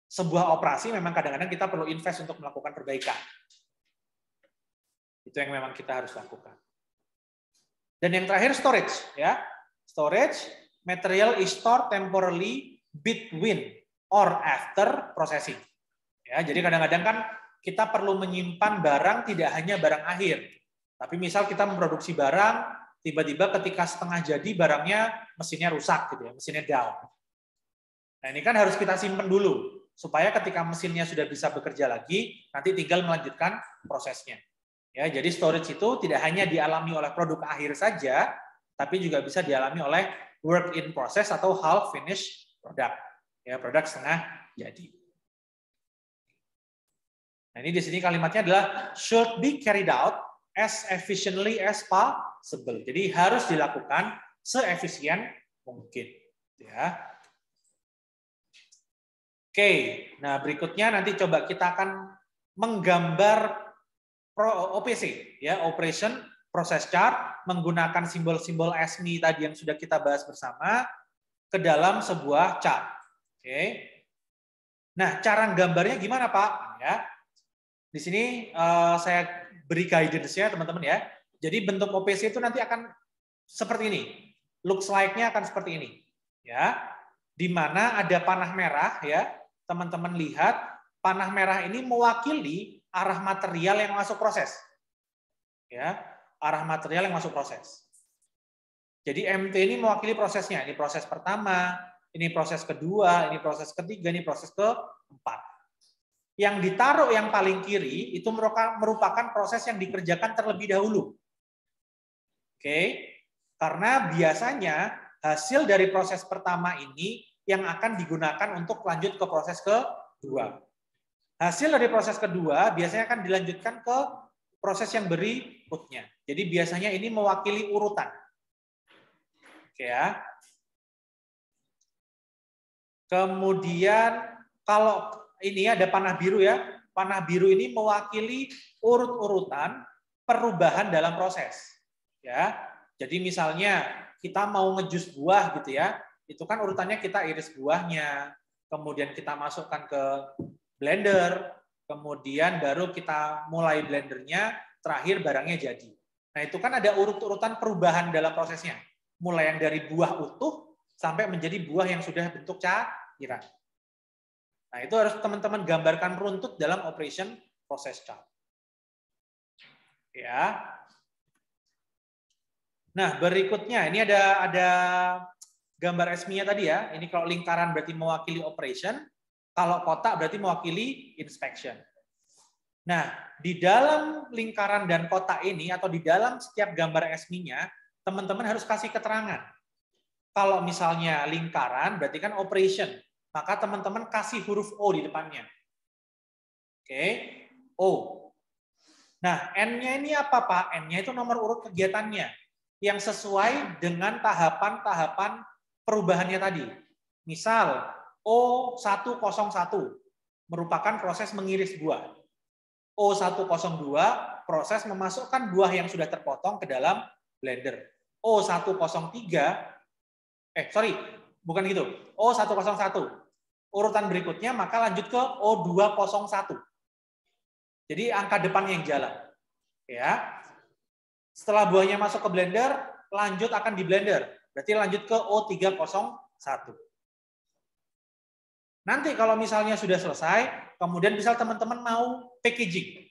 [SPEAKER 1] sebuah operasi memang kadang-kadang kita perlu invest untuk melakukan perbaikan. Itu yang memang kita harus lakukan. Dan yang terakhir storage, ya. Storage, material is stored temporarily between or after processing. Ya, jadi kadang-kadang kan kita perlu menyimpan barang tidak hanya barang akhir. Tapi misal kita memproduksi barang, tiba-tiba ketika setengah jadi barangnya mesinnya rusak gitu ya, mesinnya down. Nah, ini kan harus kita simpan dulu supaya ketika mesinnya sudah bisa bekerja lagi, nanti tinggal melanjutkan prosesnya. Ya, jadi storage itu tidak hanya dialami oleh produk akhir saja, tapi juga bisa dialami oleh work in process atau half finished product. Ya, produk setengah jadi. Nah, ini di sini kalimatnya adalah should be carried out as efficiently as possible. Jadi harus dilakukan seefisien mungkin. Ya. Oke, nah berikutnya nanti coba kita akan menggambar OPC, ya, Operation Process Chart, menggunakan simbol-simbol ASME tadi yang sudah kita bahas bersama ke dalam sebuah chart. Oke. Nah, cara gambarnya gimana, Pak? Ya. Di sini saya beri guidance-nya, teman-teman ya. Jadi bentuk OPC itu nanti akan seperti ini. Looks like-nya akan seperti ini. Ya. Di mana ada panah merah ya. Teman-teman lihat panah merah ini mewakili arah material yang masuk proses. Ya, arah material yang masuk proses. Jadi MT ini mewakili prosesnya. Ini proses pertama, ini proses kedua, ini proses ketiga, ini proses keempat. Yang ditaruh yang paling kiri itu merupakan proses yang dikerjakan terlebih dahulu. Oke, karena biasanya hasil dari proses pertama ini yang akan digunakan untuk lanjut ke proses kedua. Hasil dari proses kedua biasanya akan dilanjutkan ke proses yang berikutnya. Jadi biasanya ini mewakili urutan. Oke ya. Kemudian kalau ini ada panah biru ya. Panah biru ini mewakili urut-urutan perubahan dalam proses. Ya. Jadi misalnya kita mau ngejus buah gitu ya. Itu kan urutannya kita iris buahnya, kemudian kita masukkan ke blender, kemudian baru kita mulai blendernya, terakhir barangnya jadi. Nah, itu kan ada urut-urutan perubahan dalam prosesnya. Mulai yang dari buah utuh sampai menjadi buah yang sudah bentuk cairan. Nah, itu harus teman-teman gambarkan runtut dalam operation process chart. Ya. Nah, berikutnya ini ada gambar ASME-nya tadi ya. Ini kalau lingkaran berarti mewakili operation, kalau kotak berarti mewakili inspection. Nah, di dalam lingkaran dan kotak ini atau di dalam setiap gambar ASME-nya, teman-teman harus kasih keterangan. Kalau misalnya lingkaran berarti kan operation. Maka teman-teman kasih huruf O di depannya. Oke, O. Nah, N-nya ini apa, Pak? N-nya itu nomor urut kegiatannya yang sesuai dengan tahapan-tahapan perubahannya tadi. Misal, O101 merupakan proses mengiris buah. O102 proses memasukkan buah yang sudah terpotong ke dalam blender. O103, bukan gitu. O101. Urutan berikutnya maka lanjut ke O201. Jadi angka depan yang jalan. Ya. Setelah buahnya masuk ke blender, lanjut akan di blender. Berarti lanjut ke O301. Nanti kalau misalnya sudah selesai, kemudian misal teman-teman mau packaging.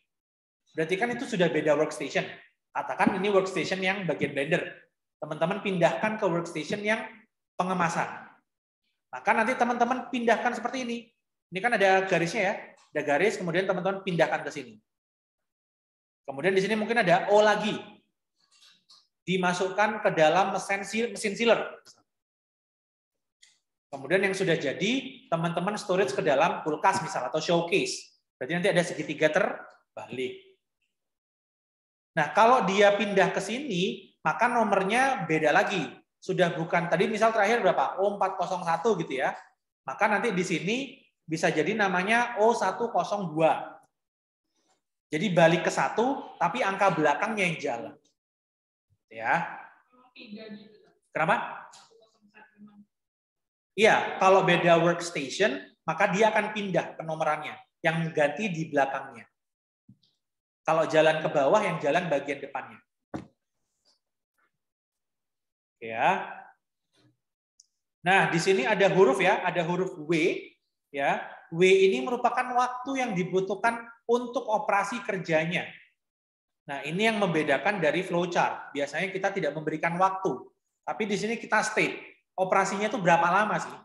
[SPEAKER 1] Berarti kan itu sudah beda workstation. Katakan ini workstation yang bagian blender. Teman-teman pindahkan ke workstation yang pengemasan. Maka nanti teman-teman pindahkan seperti ini. Ini kan ada garisnya ya. Ada garis, kemudian teman-teman pindahkan ke sini. Kemudian di sini mungkin ada O lagi. Dimasukkan ke dalam mesin sealer. Kemudian yang sudah jadi, teman-teman storage ke dalam kulkas misal atau showcase. Berarti nanti ada segitiga terbalik. Nah, kalau dia pindah ke sini, maka nomornya beda lagi. sudah bukan tadi misal terakhir berapa? O401 gitu ya. Maka nanti di sini bisa jadi namanya O102. Jadi balik ke 1 tapi angka belakangnya yang jalan. Ya. Kenapa? Iya, kalau beda workstation, maka dia akan pindah penomorannya yang ganti di belakangnya. Kalau jalan ke bawah, yang jalan bagian depannya. Ya. Nah, di sini ada huruf ya, ada huruf W ya. W ini merupakan waktu yang dibutuhkan untuk operasi kerjanya. Nah, ini yang membedakan dari flowchart. Biasanya kita tidak memberikan waktu, tapi di sini kita state operasinya itu berapa lama sih?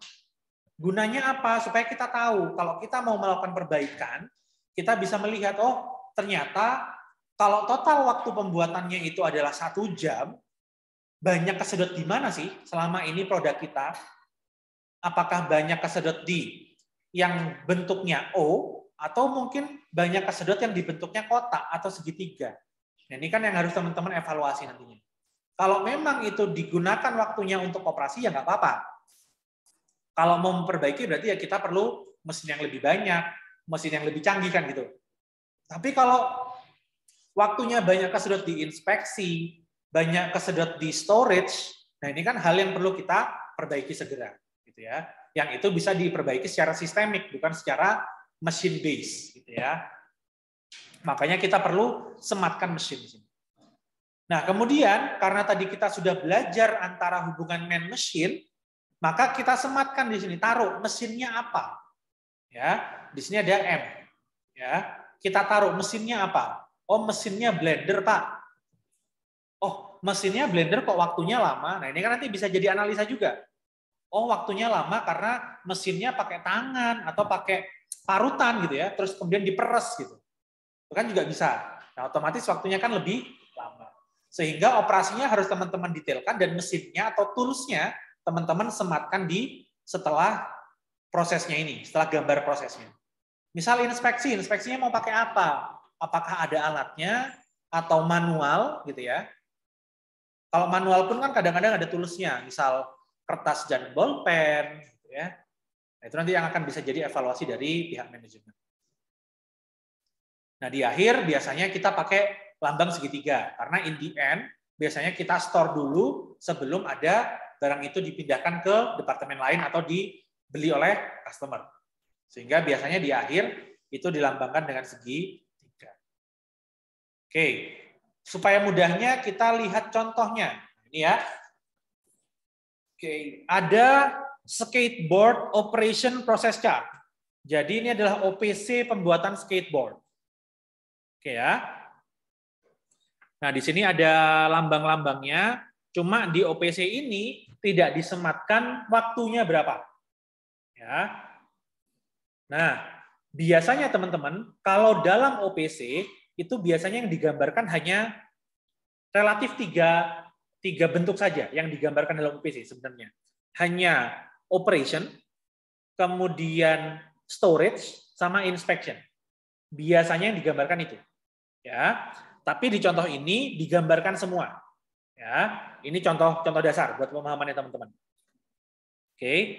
[SPEAKER 1] Gunanya apa? Supaya kita tahu kalau kita mau melakukan perbaikan, kita bisa melihat oh ternyata kalau total waktu pembuatannya itu adalah 1 jam, banyak kesedot di mana sih selama ini produk kita? Apakah banyak kesedot di yang bentuknya O, atau mungkin banyak kesedot yang dibentuknya kotak atau segitiga? Nah, ini kan yang harus teman-teman evaluasi nantinya. Kalau memang itu digunakan waktunya untuk operasi, ya nggak apa-apa. Kalau mau memperbaiki berarti ya kita perlu mesin yang lebih banyak, mesin yang lebih canggih kan gitu. Tapi kalau waktunya banyak kesedot di inspeksi, banyak kesedot di storage, nah ini kan hal yang perlu kita perbaiki segera, gitu ya. Yang itu bisa diperbaiki secara sistemik, bukan secara machine base, gitu ya. Makanya kita perlu sematkan mesin di sini. Nah, kemudian karena tadi kita sudah belajar antara hubungan man mesin, maka kita sematkan di sini, taruh mesinnya apa. Ya, di sini ada M. Ya, kita taruh mesinnya apa? Oh, mesinnya blender, Pak. Oh, mesinnya blender kok waktunya lama. Nah, ini kan nanti bisa jadi analisa juga. Oh, waktunya lama karena mesinnya pakai tangan atau pakai parutan gitu ya, terus kemudian diperes gitu. Itu kan juga bisa. Nah, otomatis waktunya kan lebih lama. Sehingga operasinya harus teman-teman detailkan dan mesinnya atau toolsnya teman-teman sematkan di setelah prosesnya ini, setelah gambar prosesnya. Misal inspeksi, inspeksinya mau pakai apa? Apakah ada alatnya atau manual gitu ya? Kalau manual pun kan kadang-kadang ada toolsnya, misal kertas dan bolpen, gitu ya. Nah, itu nanti yang akan bisa jadi evaluasi dari pihak manajemen. Nah, di akhir biasanya kita pakai lambang segitiga, karena in the end biasanya kita store dulu sebelum ada barang itu dipindahkan ke departemen lain atau dibeli oleh customer. Sehingga biasanya di akhir itu dilambangkan dengan segitiga. Oke, supaya mudahnya kita lihat contohnya. Ini ya. Oke, ada skateboard operation process chart. Jadi ini adalah OPC pembuatan skateboard. Oke ya. Nah, di sini ada lambang-lambangnya, cuma di OPC ini tidak disematkan waktunya berapa. Ya. Nah, biasanya teman-teman, kalau dalam OPC itu biasanya yang digambarkan hanya relatif tiga bentuk saja yang digambarkan dalam OPC sebenarnya. Hanya operation, kemudian storage, sama inspection. Biasanya yang digambarkan itu. Ya, tapi di contoh ini digambarkan semua. Ya, ini contoh dasar buat pemahamannya teman-teman. Oke.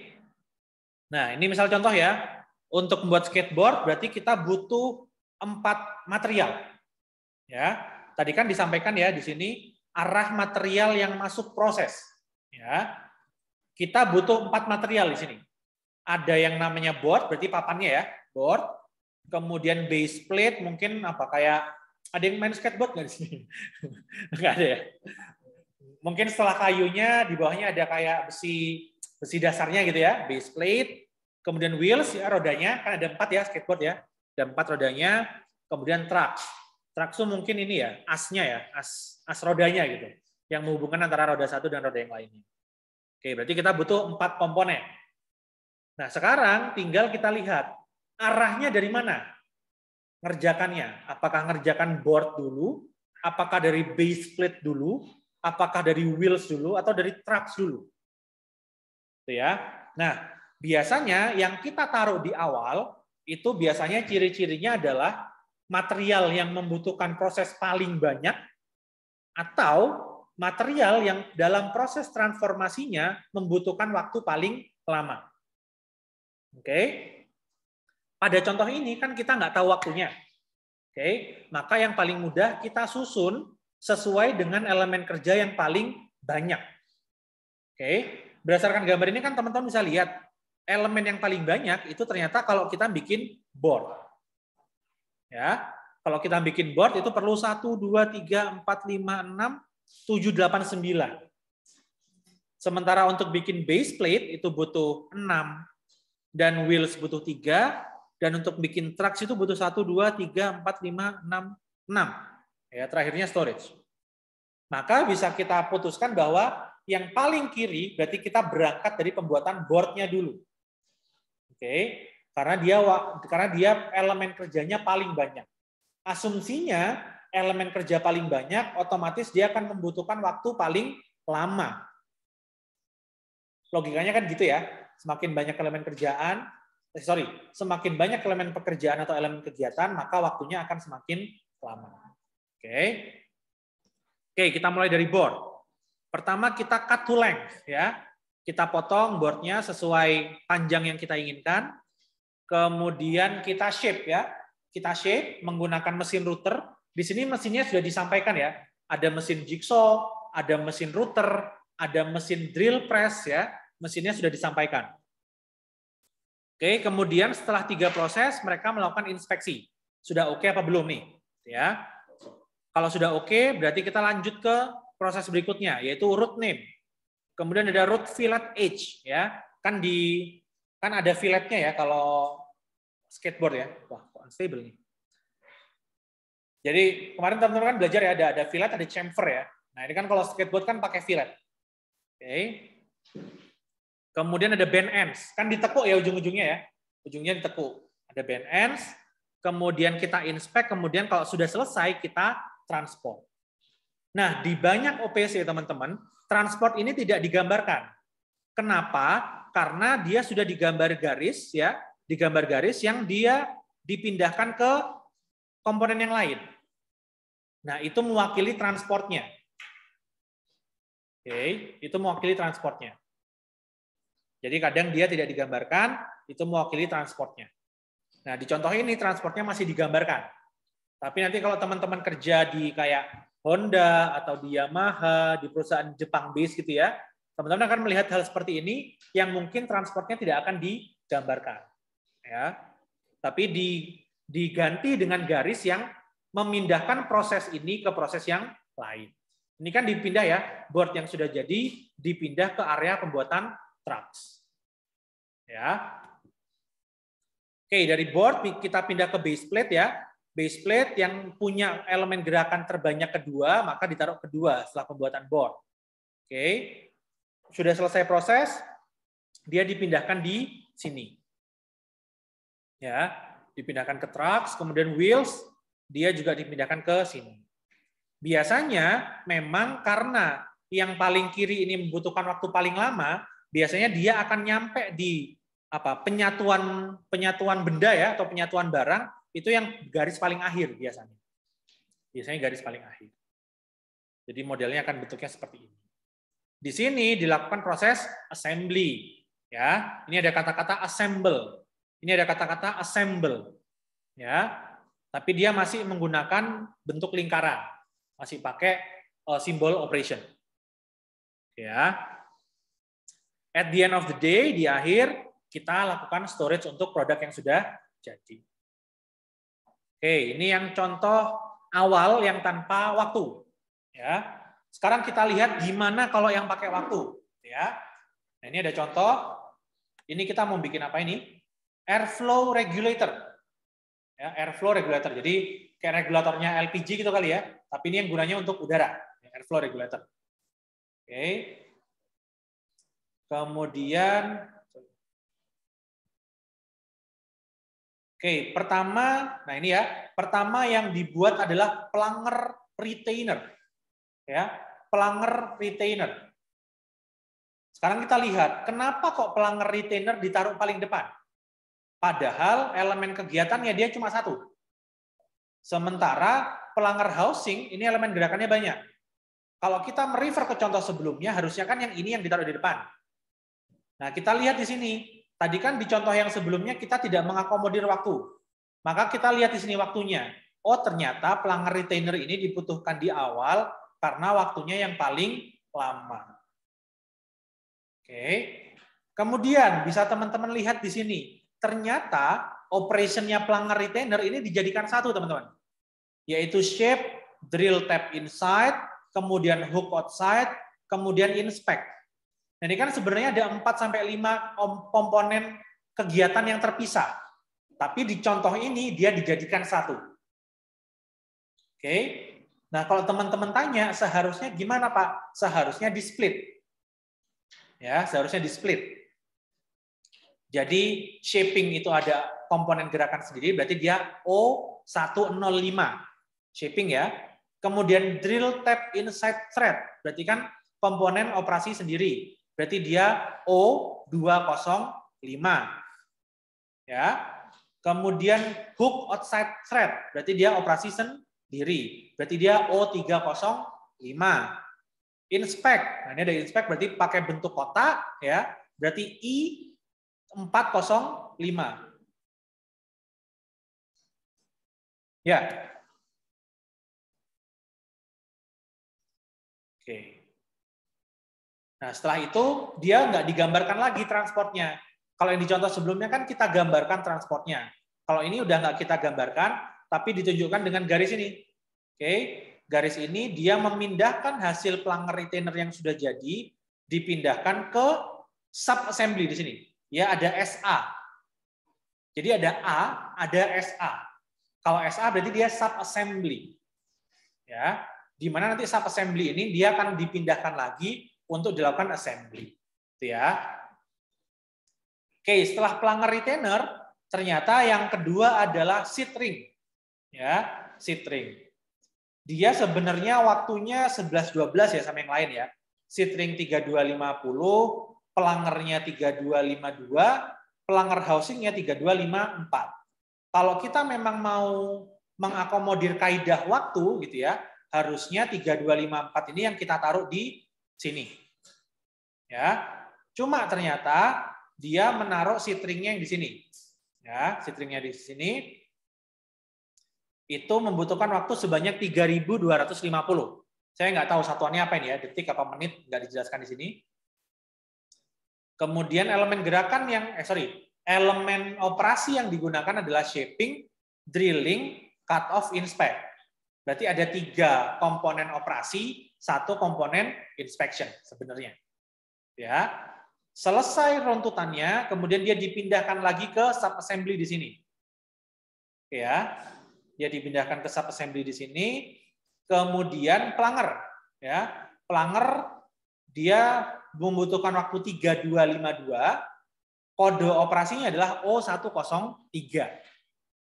[SPEAKER 1] Nah, ini misal contoh ya. Untuk membuat skateboard berarti kita butuh 4 material. Ya, tadi kan disampaikan ya di sini arah material yang masuk proses. Ya, kita butuh 4 material di sini. Ada yang namanya board, berarti papannya ya, board. Kemudian base plate, mungkin apa kayak ada yang main skateboard nggak di sini? Nggak ada ya. Mungkin setelah kayunya di bawahnya ada kayak besi dasarnya gitu ya, base plate. Kemudian wheels ya, rodanya kan ada 4 ya skateboard ya, ada 4 rodanya. Kemudian trucks. Trucks itu mungkin ini ya, asnya ya, as rodanya gitu, yang menghubungkan antara roda satu dan roda yang lainnya. Oke, berarti kita butuh 4 komponen. Nah, sekarang tinggal kita lihat arahnya dari mana ngerjakannya. Apakah ngerjakan board dulu, apakah dari base plate dulu, apakah dari wheels dulu, atau dari trucks dulu. Itu ya. Nah, biasanya yang kita taruh di awal, itu biasanya ciri-cirinya adalah material yang membutuhkan proses paling banyak, atau material yang dalam proses transformasinya membutuhkan waktu paling lama. Oke. Pada contoh ini kan kita nggak tahu waktunya. Oke, maka yang paling mudah kita susun sesuai dengan elemen kerja yang paling banyak. Oke, berdasarkan gambar ini kan teman-teman bisa lihat elemen yang paling banyak itu ternyata kalau kita bikin board. Ya, kalau kita bikin board itu perlu 1, 2, 3, 4, 5, 6, 7, 8, 9. Sementara untuk bikin base plate itu butuh 6 dan wheels butuh 3. Dan untuk bikin trucks itu butuh 1, 2, 3, 4, 5, 6, 6. Ya, terakhirnya storage. Maka bisa kita putuskan bahwa yang paling kiri berarti kita berangkat dari pembuatan boardnya dulu. Oke, karena dia elemen kerjanya paling banyak. Asumsinya elemen kerja paling banyak, otomatis dia akan membutuhkan waktu paling lama. Logikanya kan gitu ya. Semakin banyak elemen kerjaan, semakin banyak elemen pekerjaan atau elemen kegiatan, maka waktunya akan semakin lama. Oke, kita mulai dari board. Pertama kita cut to length, ya. Kita potong boardnya sesuai panjang yang kita inginkan. Kemudian kita shape, ya. Kita shape menggunakan mesin router. Di sini mesinnya sudah disampaikan ya. Ada mesin jigsaw, ada mesin router, ada mesin drill press, ya. Mesinnya sudah disampaikan. Oke, kemudian setelah 3 proses mereka melakukan inspeksi. Sudah oke apa belum nih? Ya. Kalau sudah oke, berarti kita lanjut ke proses berikutnya, yaitu root name. Kemudian ada root fillet age, ya. Kan ada filletnya ya kalau skateboard ya. Wah, kok unstable nih. Jadi kemarin teman-teman kan belajar ya, ada fillet, ada chamfer ya. Nah ini kan kalau skateboard kan pakai fillet. Oke. Kemudian ada bend ends, kan ditekuk ya ujung-ujungnya ya. Ujungnya ditekuk. Ada bend ends, kemudian kita inspect, kemudian kalau sudah selesai kita transport. Nah, di banyak OPC teman-teman, transport ini tidak digambarkan. Kenapa? Karena dia sudah digambar garis ya, digambar garis yang dia dipindahkan ke komponen yang lain. Nah, itu mewakili transportnya. Oke, itu mewakili transportnya. Jadi kadang dia tidak digambarkan, itu mewakili transportnya. Nah, di contoh ini transportnya masih digambarkan. Tapi nanti kalau teman-teman kerja di kayak Honda atau di Yamaha, di perusahaan Jepang base gitu ya, teman-teman akan melihat hal seperti ini yang mungkin transportnya tidak akan digambarkan. Ya. Tapi diganti dengan garis yang memindahkan proses ini ke proses yang lain. Ini kan dipindah ya, board yang sudah jadi dipindah ke area pembuatan trucks. Ya. Oke, dari board kita pindah ke base plate ya. Base plate yang punya elemen gerakan terbanyak kedua, maka ditaruh kedua setelah pembuatan board. Oke. Sudah selesai proses, dia dipindahkan di sini. Ya, dipindahkan ke trucks, kemudian wheels, dia juga dipindahkan ke sini. Biasanya memang karena yang paling kiri ini membutuhkan waktu paling lama, biasanya dia akan nyampe di penyatuan benda ya atau penyatuan barang itu yang garis paling akhir biasanya. Biasanya garis paling akhir. Jadi modelnya akan bentuknya seperti ini. Di sini dilakukan proses assembly ya. Ini ada kata-kata assemble. Ini ada kata-kata assemble. Ya. Tapi dia masih menggunakan bentuk lingkaran. Masih pakai simbol operation. Ya. At the end of the day, di akhir kita lakukan storage untuk produk yang sudah jadi. Oke, ini yang contoh awal yang tanpa waktu. Ya. Sekarang kita lihat gimana kalau yang pakai waktu. Ya. Nah, ini ada contoh. Ini kita mau bikin apa ini? Airflow regulator. Ya, airflow regulator. Jadi kayak regulatornya LPG gitu kali ya. Tapi ini yang gunanya untuk udara. Airflow regulator. Oke. Kemudian pertama, nah ini ya, pertama yang dibuat adalah planger retainer. Ya, planger retainer. Sekarang kita lihat, kenapa kok planger retainer ditaruh paling depan? Padahal elemen kegiatannya dia cuma satu. Sementara planger housing ini elemen gerakannya banyak. Kalau kita merefer ke contoh sebelumnya, harusnya kan yang ini yang ditaruh di depan. Nah, kita lihat di sini. Tadi kan di contoh yang sebelumnya kita tidak mengakomodir waktu. Maka kita lihat di sini waktunya. Oh, ternyata pelanggar retainer ini dibutuhkan di awal karena waktunya yang paling lama. Oke. Kemudian bisa teman-teman lihat di sini. Ternyata operationnya pelanggar retainer ini dijadikan satu, teman-teman. Yaitu shape, drill tab inside, kemudian hook outside, kemudian inspect. Nah, ini kan sebenarnya ada 4-5 komponen kegiatan yang terpisah. Tapi di contoh ini dia dijadikan satu. Oke. Nah, kalau teman-teman tanya, seharusnya gimana, Pak? Seharusnya di-split. Ya, seharusnya di-split. Jadi, shaping itu ada komponen gerakan sendiri, berarti dia O105. Shaping ya. Kemudian drill tab inside thread, berarti kan komponen operasi sendiri. Berarti dia O205. Ya. Kemudian hook outside thread, berarti dia operasi sendiri. Berarti dia O305. Inspect. Nah, ini ada inspect berarti pakai bentuk kotak ya. Berarti I405. Ya. Oke. Nah, setelah itu dia nggak digambarkan lagi transportnya. Kalau yang di contoh sebelumnya kan kita gambarkan transportnya. Kalau ini udah nggak kita gambarkan, tapi ditunjukkan dengan garis ini. Oke, garis ini dia memindahkan hasil pelanggar retainer yang sudah jadi, dipindahkan ke sub assembly di sini. Ya, ada SA. Jadi ada A, ada SA. Kalau SA berarti dia sub assembly. Ya, di mana nanti sub assembly ini dia akan dipindahkan lagi untuk dilakukan assembly. Itu ya. Oke, setelah pelanggar retainer, ternyata yang kedua adalah seat ring. Ya, seat ring. Dia sebenarnya waktunya 11-12 ya sama yang lain ya. Seat ring 3250, pelanggarnya 3252, pelanggar housingnya 3254. Kalau kita memang mau mengakomodir kaidah waktu gitu ya, harusnya 3254 ini yang kita taruh di sini. Ya. Cuma ternyata dia menaruh seat ring-nya yang di sini. Ya, seat ring-nya di sini. Itu membutuhkan waktu sebanyak 3.250. Saya nggak tahu satuannya apa ini ya, detik apa menit, nggak dijelaskan di sini. Kemudian elemen gerakan yang, elemen operasi yang digunakan adalah shaping, drilling, cut off, inspect. Berarti ada 3 komponen operasi, 1 komponen inspection sebenarnya. Ya, selesai runtutannya, kemudian dia dipindahkan lagi ke sub assembly di sini. Ya, dia dipindahkan ke sub assembly di sini. Kemudian pelanggar, ya, pelanggar dia membutuhkan waktu 3252. Kode operasinya adalah O103.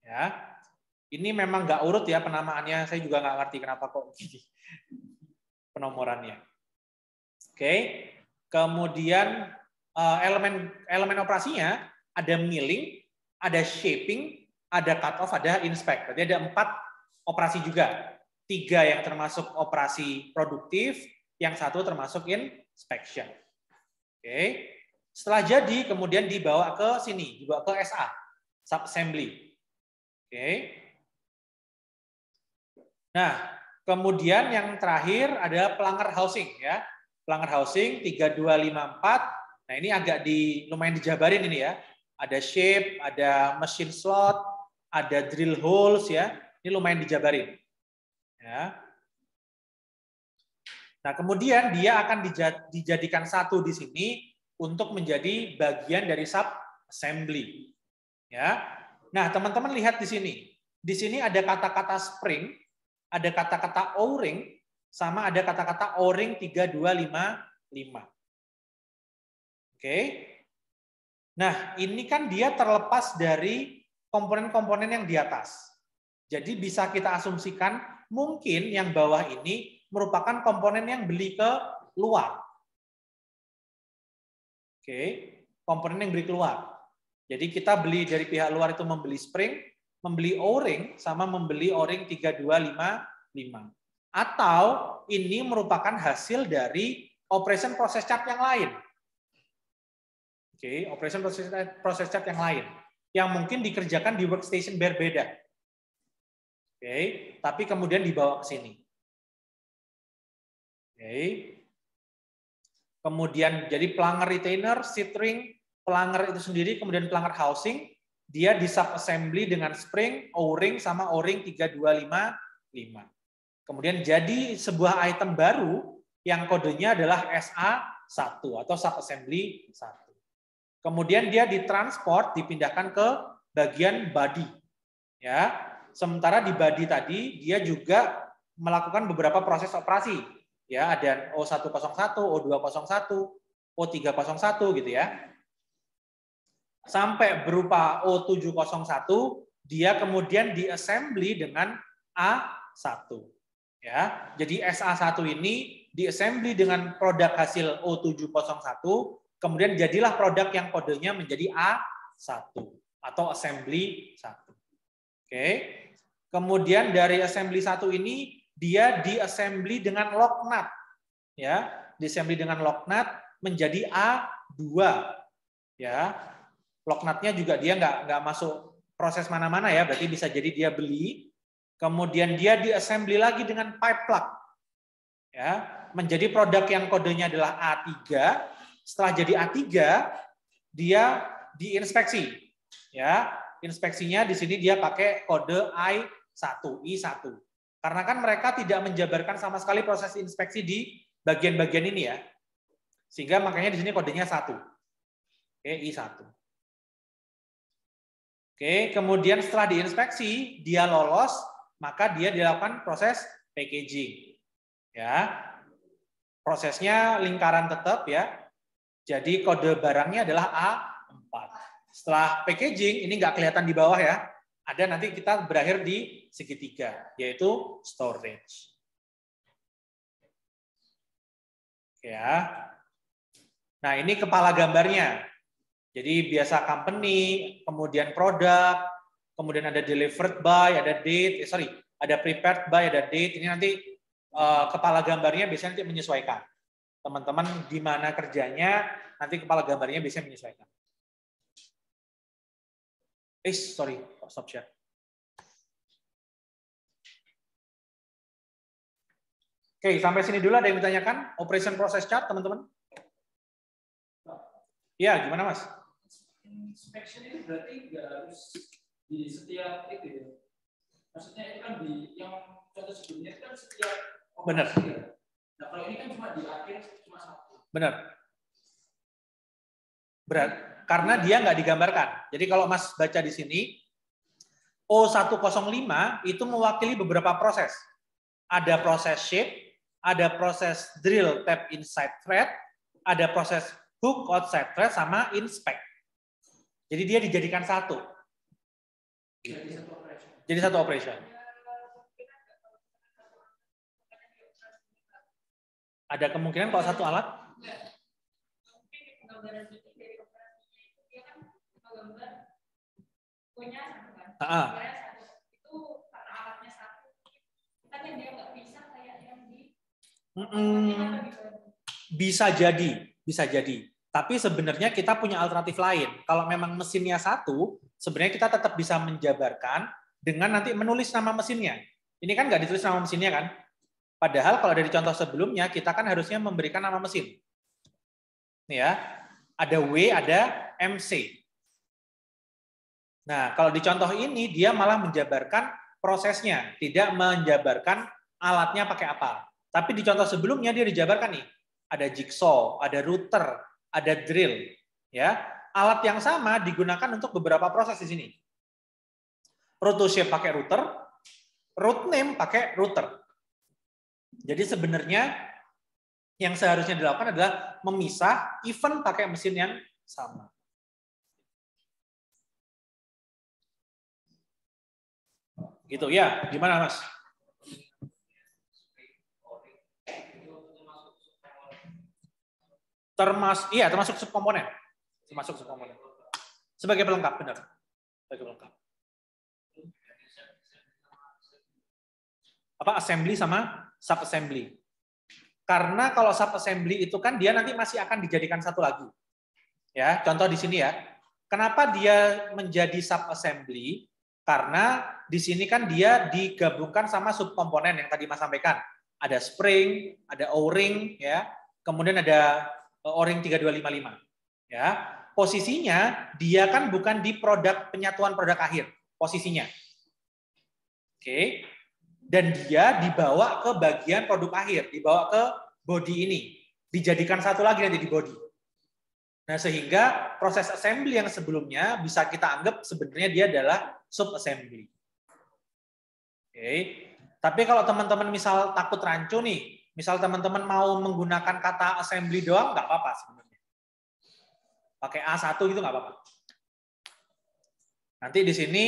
[SPEAKER 1] Ya, ini memang nggak urut ya penamaannya. Saya juga nggak ngerti kenapa kok gini penomorannya. Oke. Kemudian elemen operasinya ada milling, ada shaping, ada cut off, ada inspect. Berarti ada 4 operasi juga. 3 yang termasuk operasi produktif, yang 1 termasuk inspection. Oke. Setelah jadi, kemudian dibawa ke sini, dibawa ke SA, sub assembly. Oke. Nah, kemudian yang terakhir ada pelanggar housing ya. Pelanggar housing 3254. Nah, ini agak lumayan dijabarin ini ya. Ada shape, ada machine slot, ada drill holes ya. Ini lumayan dijabarin. Ya. Nah, kemudian dia akan dijadikan satu di sini untuk menjadi bagian dari sub assembly. Ya. Nah, teman-teman lihat di sini. Di sini ada kata-kata spring, ada kata-kata O-ring, sama ada kata-kata O-ring 3255. Oke. Nah, ini kan dia terlepas dari komponen-komponen yang di atas. Jadi bisa kita asumsikan mungkin yang bawah ini merupakan komponen yang beli ke luar. Oke, komponen yang beli keluar. Jadi kita beli dari pihak luar itu membeli spring, membeli O-ring, sama membeli O-ring 3255. atau ini merupakan hasil dari operation process chart yang lain. Oke, operation process chart yang lain yang mungkin dikerjakan di workstation berbeda. Oke, tapi kemudian dibawa ke sini. Oke. Kemudian jadi pelanggar retainer, seat ring, pelanggar itu sendiri, kemudian pelanggar housing, dia di sub-assembly dengan spring, O-ring, sama O-ring 3255. Kemudian jadi sebuah item baru yang kodenya adalah SA1 atau sub-assembly 1. Kemudian dia ditransport, dipindahkan ke bagian body. Ya, sementara di body tadi, dia juga melakukan beberapa proses operasi. Ya, ada O101, O201, O301 gitu ya. Sampai berupa O701, dia kemudian diassembly dengan A1. Ya, jadi SA1 ini diassembly dengan produk hasil O701, kemudian jadilah produk yang kodenya menjadi A1 atau assembly 1. Oke. Kemudian dari assembly 1 ini dia diassembly dengan lock nut, ya, diassembly dengan lock nut menjadi A2, ya. Lock nutnya juga dia nggak masuk proses mana-mana ya, berarti bisa jadi dia beli, kemudian dia diassembly lagi dengan pipe plug, ya, menjadi produk yang kodenya adalah A3. Setelah jadi A3, dia diinspeksi, ya, inspeksinya di sini dia pakai kode I1. Karena kan mereka tidak menjabarkan sama sekali proses inspeksi di bagian-bagian ini ya. Sehingga makanya di sini kodenya 1. Oke, I1. Oke, kemudian setelah diinspeksi, dia lolos, maka dia dilakukan proses packaging. Ya. Prosesnya lingkaran tetap ya. Jadi kode barangnya adalah A4. Setelah packaging, ini nggak kelihatan di bawah ya. Ada nanti kita berakhir di segitiga, yaitu storage. Ya. Nah, ini kepala gambarnya. Jadi biasa company, kemudian produk, kemudian ada delivered by, ada date, ada prepared by, ada date. Ini nanti kepala gambarnya biasanya nanti menyesuaikan. Teman-teman di mana kerjanya, nanti kepala gambarnya bisa menyesuaikan. Stop share. Oke, sampai sini dulu ada yang ditanyakan? Operation process chart, teman-teman? Ya, gimana Mas?
[SPEAKER 2] Inspection ini berarti nggak harus di setiap itu ya? Maksudnya itu kan di yang contoh sebelumnya itu kan setiap
[SPEAKER 1] benar.
[SPEAKER 2] Ya? Nah, kalau ini kan cuma di akhir cuma 1.
[SPEAKER 1] Benar. Berat. Karena dia nggak digambarkan. Jadi kalau Mas baca di sini, O105 itu mewakili beberapa proses. Ada proses shape, ada proses drill tap inside thread, ada proses hook outside thread, sama inspect. Jadi dia dijadikan satu. Jadi satu operation. Ada kemungkinan kalau satu alat? Bisa jadi. Tapi sebenarnya kita punya alternatif lain. Kalau memang mesinnya satu, sebenarnya kita tetap bisa menjabarkan dengan nanti menulis nama mesinnya. Ini kan nggak ditulis nama mesinnya kan? Padahal kalau dari contoh sebelumnya, kita kan harusnya memberikan nama mesin. Nih ya, ada W, ada MC. Nah, kalau di contoh ini, dia malah menjabarkan prosesnya, tidak menjabarkan alatnya pakai apa. Tapi di contoh sebelumnya, dia dijabarkan nih. Ada jigsaw, ada router, ada drill. Ya, alat yang sama digunakan untuk beberapa proses di sini. Roto shape pakai router, route name pakai router. Jadi sebenarnya yang seharusnya dilakukan adalah memisah event pakai mesin yang sama. Gitu ya, gimana Mas? Termasuk subkomponen. Termasuk subkomponen. Sebagai pelengkap, benar. Sebagai pelengkap. Apa assembly sama sub-assembly. Karena kalau sub-assembly itu kan dia nanti masih akan dijadikan satu lagi. Ya, contoh di sini ya. Kenapa dia menjadi sub-assembly? Karena di sini kan dia digabungkan sama subkomponen yang tadi Mas sampaikan. Ada spring, ada O-ring, ya. Kemudian ada O-ring 3255. Ya. Posisinya dia kan bukan di produk penyatuan produk akhir, posisinya. Oke. Dan dia dibawa ke bagian produk akhir, dibawa ke body ini. Dijadikan satu lagi nanti di body. Nah, sehingga proses assembly yang sebelumnya bisa kita anggap sebenarnya dia adalah sub-assembly. Oke. Tapi kalau teman-teman misal takut rancu nih, misal teman-teman mau menggunakan kata assembly doang, nggak apa-apa sebenarnya. Pakai A1 gitu nggak apa-apa. Nanti di sini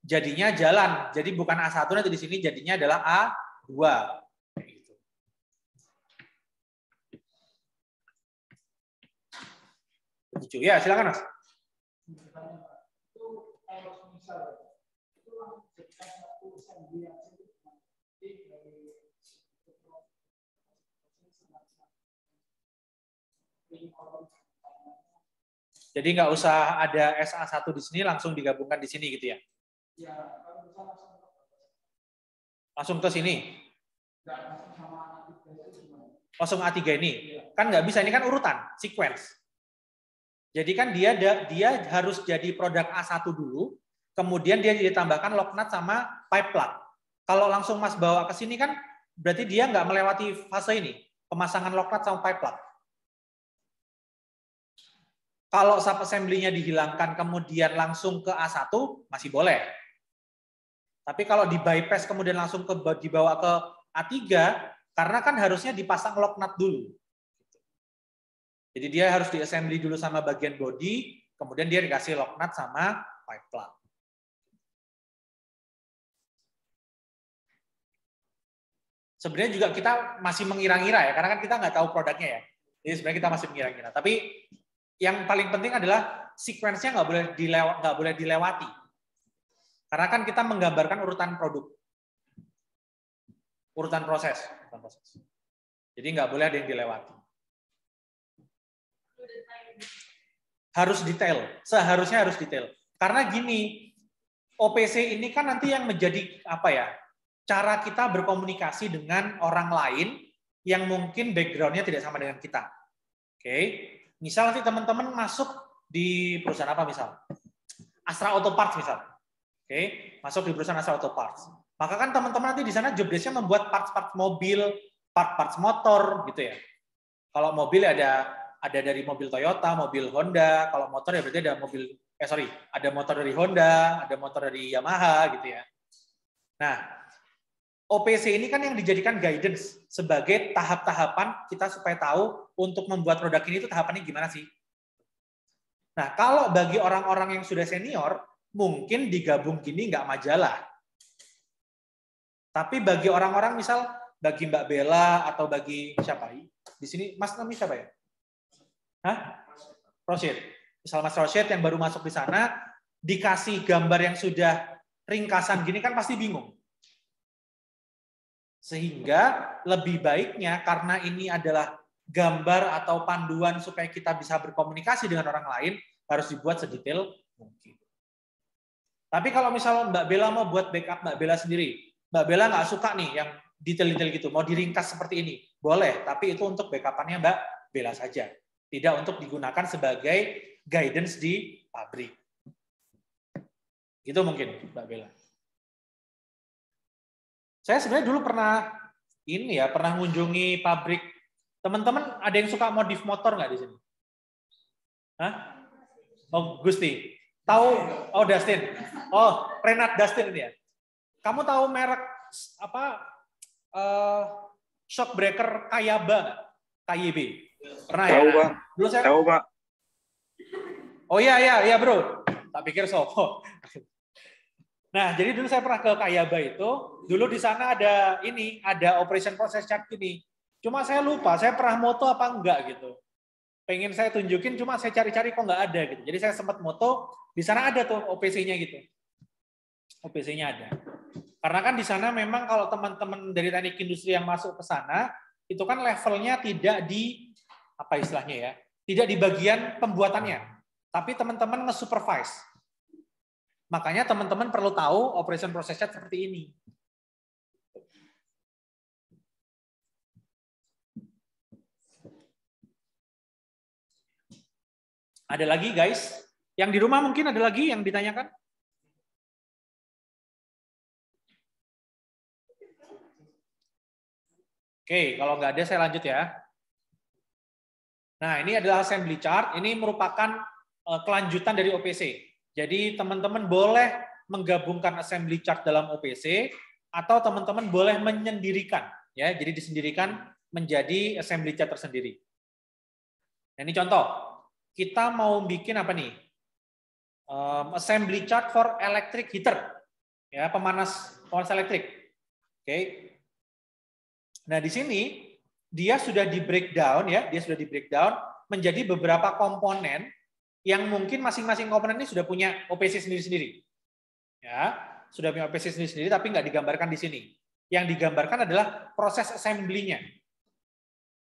[SPEAKER 1] jadinya jalan. Jadi bukan A1, nanti di sini jadinya adalah A2. Lucu. Ya, silakan Mas. Jadi nggak usah ada SA1 di sini, langsung digabungkan di sini gitu ya? Langsung ke sini? Langsung A3 ini? Kan nggak bisa, ini kan urutan, sequence. Jadi kan dia harus jadi produk A1 dulu, kemudian dia ditambahkan lock nut sama pipe plug. Kalau langsung Mas bawa ke sini kan berarti dia nggak melewati fase ini, pemasangan lock nut sama pipe plug. Kalau sub assembly-nya dihilangkan kemudian langsung ke A1 masih boleh. Tapi kalau di bypass kemudian langsung dibawa ke A3 karena kan harusnya dipasang lock nut dulu. Jadi dia harus di assembly dulu sama bagian body, kemudian dia dikasih lock nut sama pipe plug. Sebenarnya juga kita masih mengira-ngira ya, karena kan kita nggak tahu produknya ya. Jadi sebenarnya kita masih mengira-ngira. Tapi yang paling penting adalah sequence-nya nggak boleh dilewati. Karena kan kita menggambarkan urutan produk. Urutan proses. Jadi nggak boleh ada yang dilewati. Harus detail. Seharusnya harus detail. Karena gini, OPC ini kan nanti yang menjadi apa ya? Cara kita berkomunikasi dengan orang lain yang mungkin background-nya tidak sama dengan kita. Oke. Misal nanti teman-teman masuk di perusahaan apa misal? Astra Auto Parts misal. Oke, masuk di perusahaan Astra Auto Parts. Maka kan teman-teman nanti di sana job desk-nya membuat parts-parts mobil, parts-parts motor gitu ya. Kalau mobil ada dari mobil Toyota, mobil Honda, kalau motor ya berarti ada ada motor dari Honda, ada motor dari Yamaha gitu ya. Nah, OPC ini kan yang dijadikan guidance sebagai tahap-tahapan kita supaya tahu untuk membuat produk ini itu tahapannya gimana sih. Nah, kalau bagi orang-orang yang sudah senior, mungkin digabung gini nggak majalah. Tapi bagi orang-orang misal, bagi Mbak Bella atau bagi siapa? Di sini Mas namanya siapa ya? Hah? Rosyid. Misal Mas Rosyid yang baru masuk di sana, dikasih gambar yang sudah ringkasan gini kan pasti bingung. Sehingga lebih baiknya karena ini adalah gambar atau panduan supaya kita bisa berkomunikasi dengan orang lain, harus dibuat sedetail mungkin. Tapi kalau misal Mbak Bella mau buat backup Mbak Bella sendiri, Mbak Bella nggak suka nih yang detail-detail gitu, mau diringkas seperti ini, boleh, tapi itu untuk backup-annya Mbak Bella saja. Tidak untuk digunakan sebagai guidance di pabrik. Gitu mungkin Mbak Bella. Saya sebenarnya dulu pernah mengunjungi pabrik. Teman-teman ada yang suka modif motor nggak di sini? Hah? Oh, Gusti. Tahu? Oh, Dustin. Oh, Renat Dustin ini ya. Kamu tahu merek apa? Shock breaker Kayaba nggak? KYB. Pernah
[SPEAKER 3] tahu,
[SPEAKER 1] ya?
[SPEAKER 3] Pak.
[SPEAKER 1] Dulu saya
[SPEAKER 3] Tahu, Pak.
[SPEAKER 1] Oh iya, Bro. Tak pikir Sopo. Nah, jadi dulu saya pernah ke Kayaba itu, dulu di sana ada operation process chart gini. Cuma saya lupa, saya pernah moto apa enggak gitu. Pengen saya tunjukin, cuma saya cari-cari kok enggak ada gitu. Jadi saya sempat moto, di sana ada tuh OPC-nya gitu. OPC-nya ada. Karena kan di sana memang kalau teman-teman dari teknik industri yang masuk ke sana, itu kan levelnya tidak di, apa istilahnya ya, tidak di bagian pembuatannya, tapi teman-teman nge-supervise. Makanya teman-teman perlu tahu operation process chart seperti ini. Ada lagi guys? Yang di rumah mungkin ada lagi yang ditanyakan? Oke, kalau nggak ada saya lanjut ya. Nah, ini adalah assembly chart. Ini merupakan kelanjutan dari OPC. Jadi teman-teman boleh menggabungkan assembly chart dalam OPC atau teman-teman boleh menyendirikan, ya. Jadi disendirikan menjadi assembly chart tersendiri. Nah, ini contoh. Kita mau bikin apa nih? Assembly chart for electric heater, ya, pemanas elektrik. Oke. Nah, di sini dia sudah di breakdown ya, dia sudah di breakdown menjadi beberapa komponen yang mungkin masing-masing komponen ini sudah punya OPC sendiri-sendiri. Ya, sudah punya OPC sendiri-sendiri tapi nggak digambarkan di sini. Yang digambarkan adalah proses assembly-nya.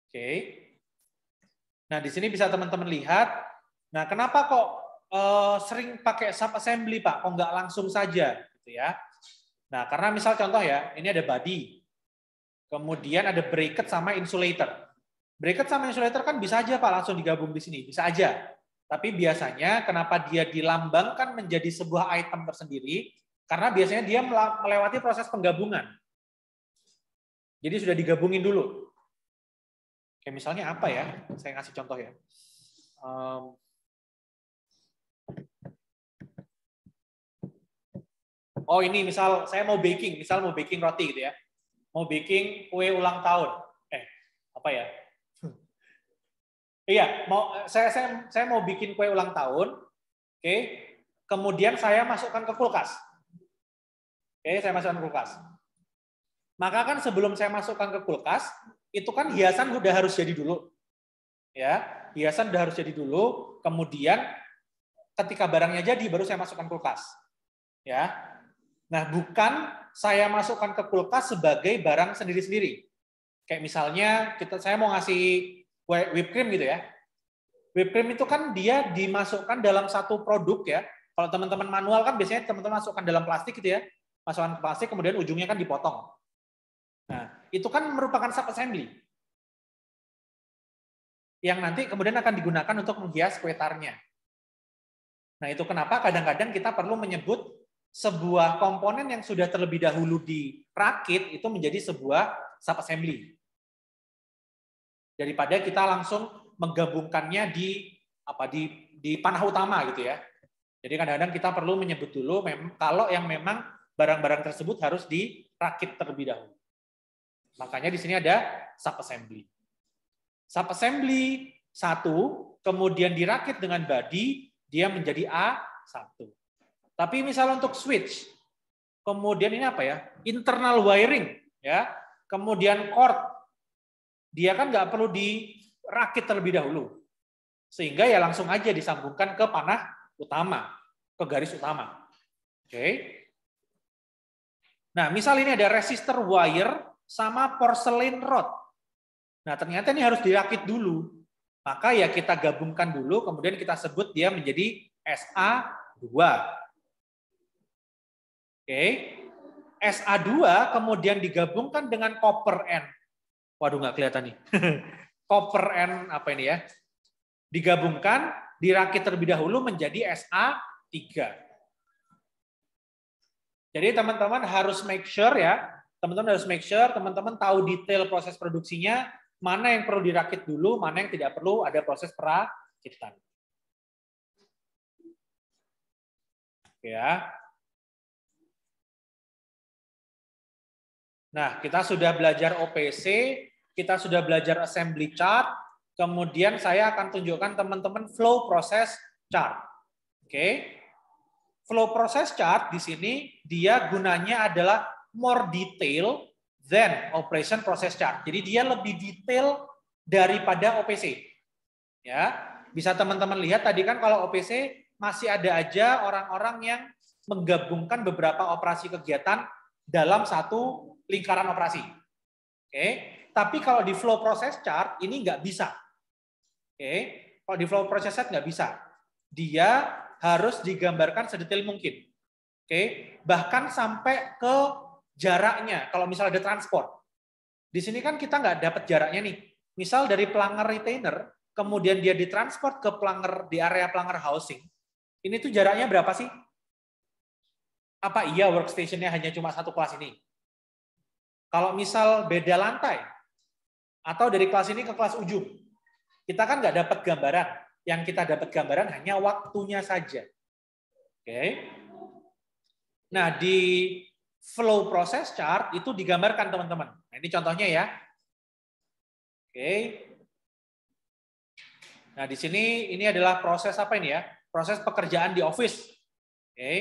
[SPEAKER 1] Oke. Nah, di sini bisa teman-teman lihat. Nah, kenapa kok sering pakai sub assembly, Pak? Kok nggak langsung saja gitu ya? Nah, karena misal contoh ya, ini ada body. Kemudian ada bracket sama insulator. Bracket sama insulator kan bisa aja Pak langsung digabung di sini, bisa aja. Tapi biasanya kenapa dia dilambangkan menjadi sebuah item tersendiri? Karena biasanya dia melewati proses penggabungan. Jadi sudah digabungin dulu. Kayak misalnya apa ya? Saya ngasih contoh ya. Oh ini misal saya mau baking, misal mau baking roti gitu ya. Mau baking kue ulang tahun. Apa ya? Iya, saya mau bikin kue ulang tahun. Oke. Kemudian saya masukkan ke kulkas. Oke, saya masukkan ke kulkas. Maka kan sebelum saya masukkan ke kulkas, itu kan hiasan udah harus jadi dulu. Ya, hiasan udah harus jadi dulu, kemudian ketika barangnya jadi baru saya masukkan kulkas. Ya. Nah, bukan saya masukkan ke kulkas sebagai barang sendiri-sendiri. Kayak misalnya saya mau ngasih whipped cream gitu ya. Whipped cream itu kan dia dimasukkan dalam satu produk ya. Kalau teman-teman manual kan biasanya teman-teman masukkan dalam plastik gitu ya. Masukkan ke plastik kemudian ujungnya kan dipotong. Nah, itu kan merupakan sub assembly. Yang nanti kemudian akan digunakan untuk menghias kue tarnya. Nah, itu kenapa kadang-kadang kita perlu menyebut sebuah komponen yang sudah terlebih dahulu dirakit itu menjadi sebuah sub assembly. Daripada kita langsung menggabungkannya di panah utama gitu ya. Jadi kadang-kadang kita perlu menyebut dulu kalau yang memang barang-barang tersebut harus dirakit terlebih dahulu. Makanya di sini ada sub assembly. Sub assembly 1 kemudian dirakit dengan body, dia menjadi A1. Tapi misal untuk switch, kemudian ini apa ya? Internal wiring, ya. Kemudian cord, dia kan nggak perlu dirakit terlebih dahulu, sehingga ya langsung aja disambungkan ke panah utama, ke garis utama. Oke. Nah, misal ini ada resistor wire sama porcelain rod. Nah, ternyata ini harus dirakit dulu. Maka ya kita gabungkan dulu, kemudian kita sebut dia menjadi SA2. Oke, SA2 kemudian digabungkan dengan copper N. Waduh, nggak kelihatan nih. Copper N apa ini ya? Digabungkan, dirakit terlebih dahulu menjadi SA3. Jadi teman-teman harus make sure ya, teman-teman tahu detail proses produksinya, mana yang perlu dirakit dulu, mana yang tidak perlu ada proses perakitan. Ya. Nah, kita sudah belajar OPC, kita sudah belajar assembly chart, kemudian saya akan tunjukkan teman-teman flow process chart. Oke. Flow process chart di sini dia gunanya adalah more detail than operation process chart. Jadi dia lebih detail daripada OPC. Ya, bisa teman-teman lihat tadi kan kalau OPC masih ada aja orang-orang yang menggabungkan beberapa operasi kegiatan dalam satu lingkaran operasi. Oke, tapi kalau di flow process chart ini nggak bisa. Oke, kalau di flow process chart nggak bisa. Dia harus digambarkan sedetail mungkin. Oke, bahkan sampai ke jaraknya. Kalau misalnya ada transport, di sini kan kita nggak dapat jaraknya nih. Misal dari pelanggar retainer, kemudian dia ditransport ke pelanggar di area pelanggar housing. Ini tuh jaraknya berapa sih? Apa iya workstation-nya hanya cuma satu kelas ini? Kalau misal beda lantai, atau dari kelas ini ke kelas ujung, kita kan nggak dapat gambaran. Yang kita dapat gambaran hanya waktunya saja. Oke. Nah, di flow process chart itu digambarkan, teman-teman. Nah, ini contohnya ya. Oke. Nah, di sini ini adalah proses apa ini ya? Proses pekerjaan di office. Oke.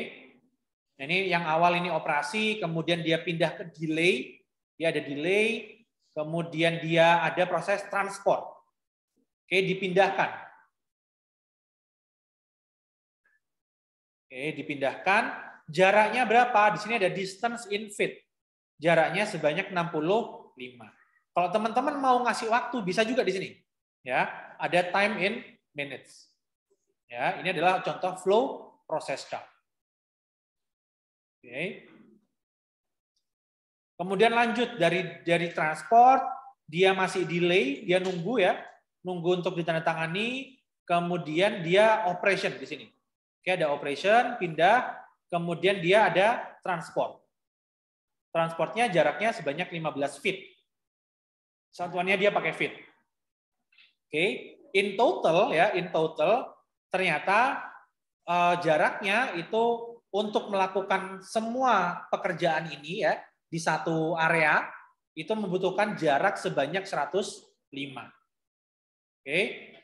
[SPEAKER 1] Nah, ini yang awal ini operasi, kemudian dia pindah ke delay. Dia ada delay, kemudian dia ada proses transport. Oke, dipindahkan. Oke, dipindahkan. Jaraknya berapa? Di sini ada distance in feet. Jaraknya sebanyak 65. Kalau teman-teman mau ngasih waktu bisa juga di sini. Ya, ada time in minutes. Ya, ini adalah contoh flow process chart. Oke. Kemudian lanjut dari transport, dia masih delay, dia nunggu ya, nunggu untuk ditandatangani, kemudian dia operation di sini. Oke, ada operation, pindah, kemudian dia ada transport. Transportnya jaraknya sebanyak 15 feet. Satuannya dia pakai feet. Oke, in total ya, in total ternyata jaraknya itu untuk melakukan semua pekerjaan ini ya di satu area itu membutuhkan jarak sebanyak 105. Oke,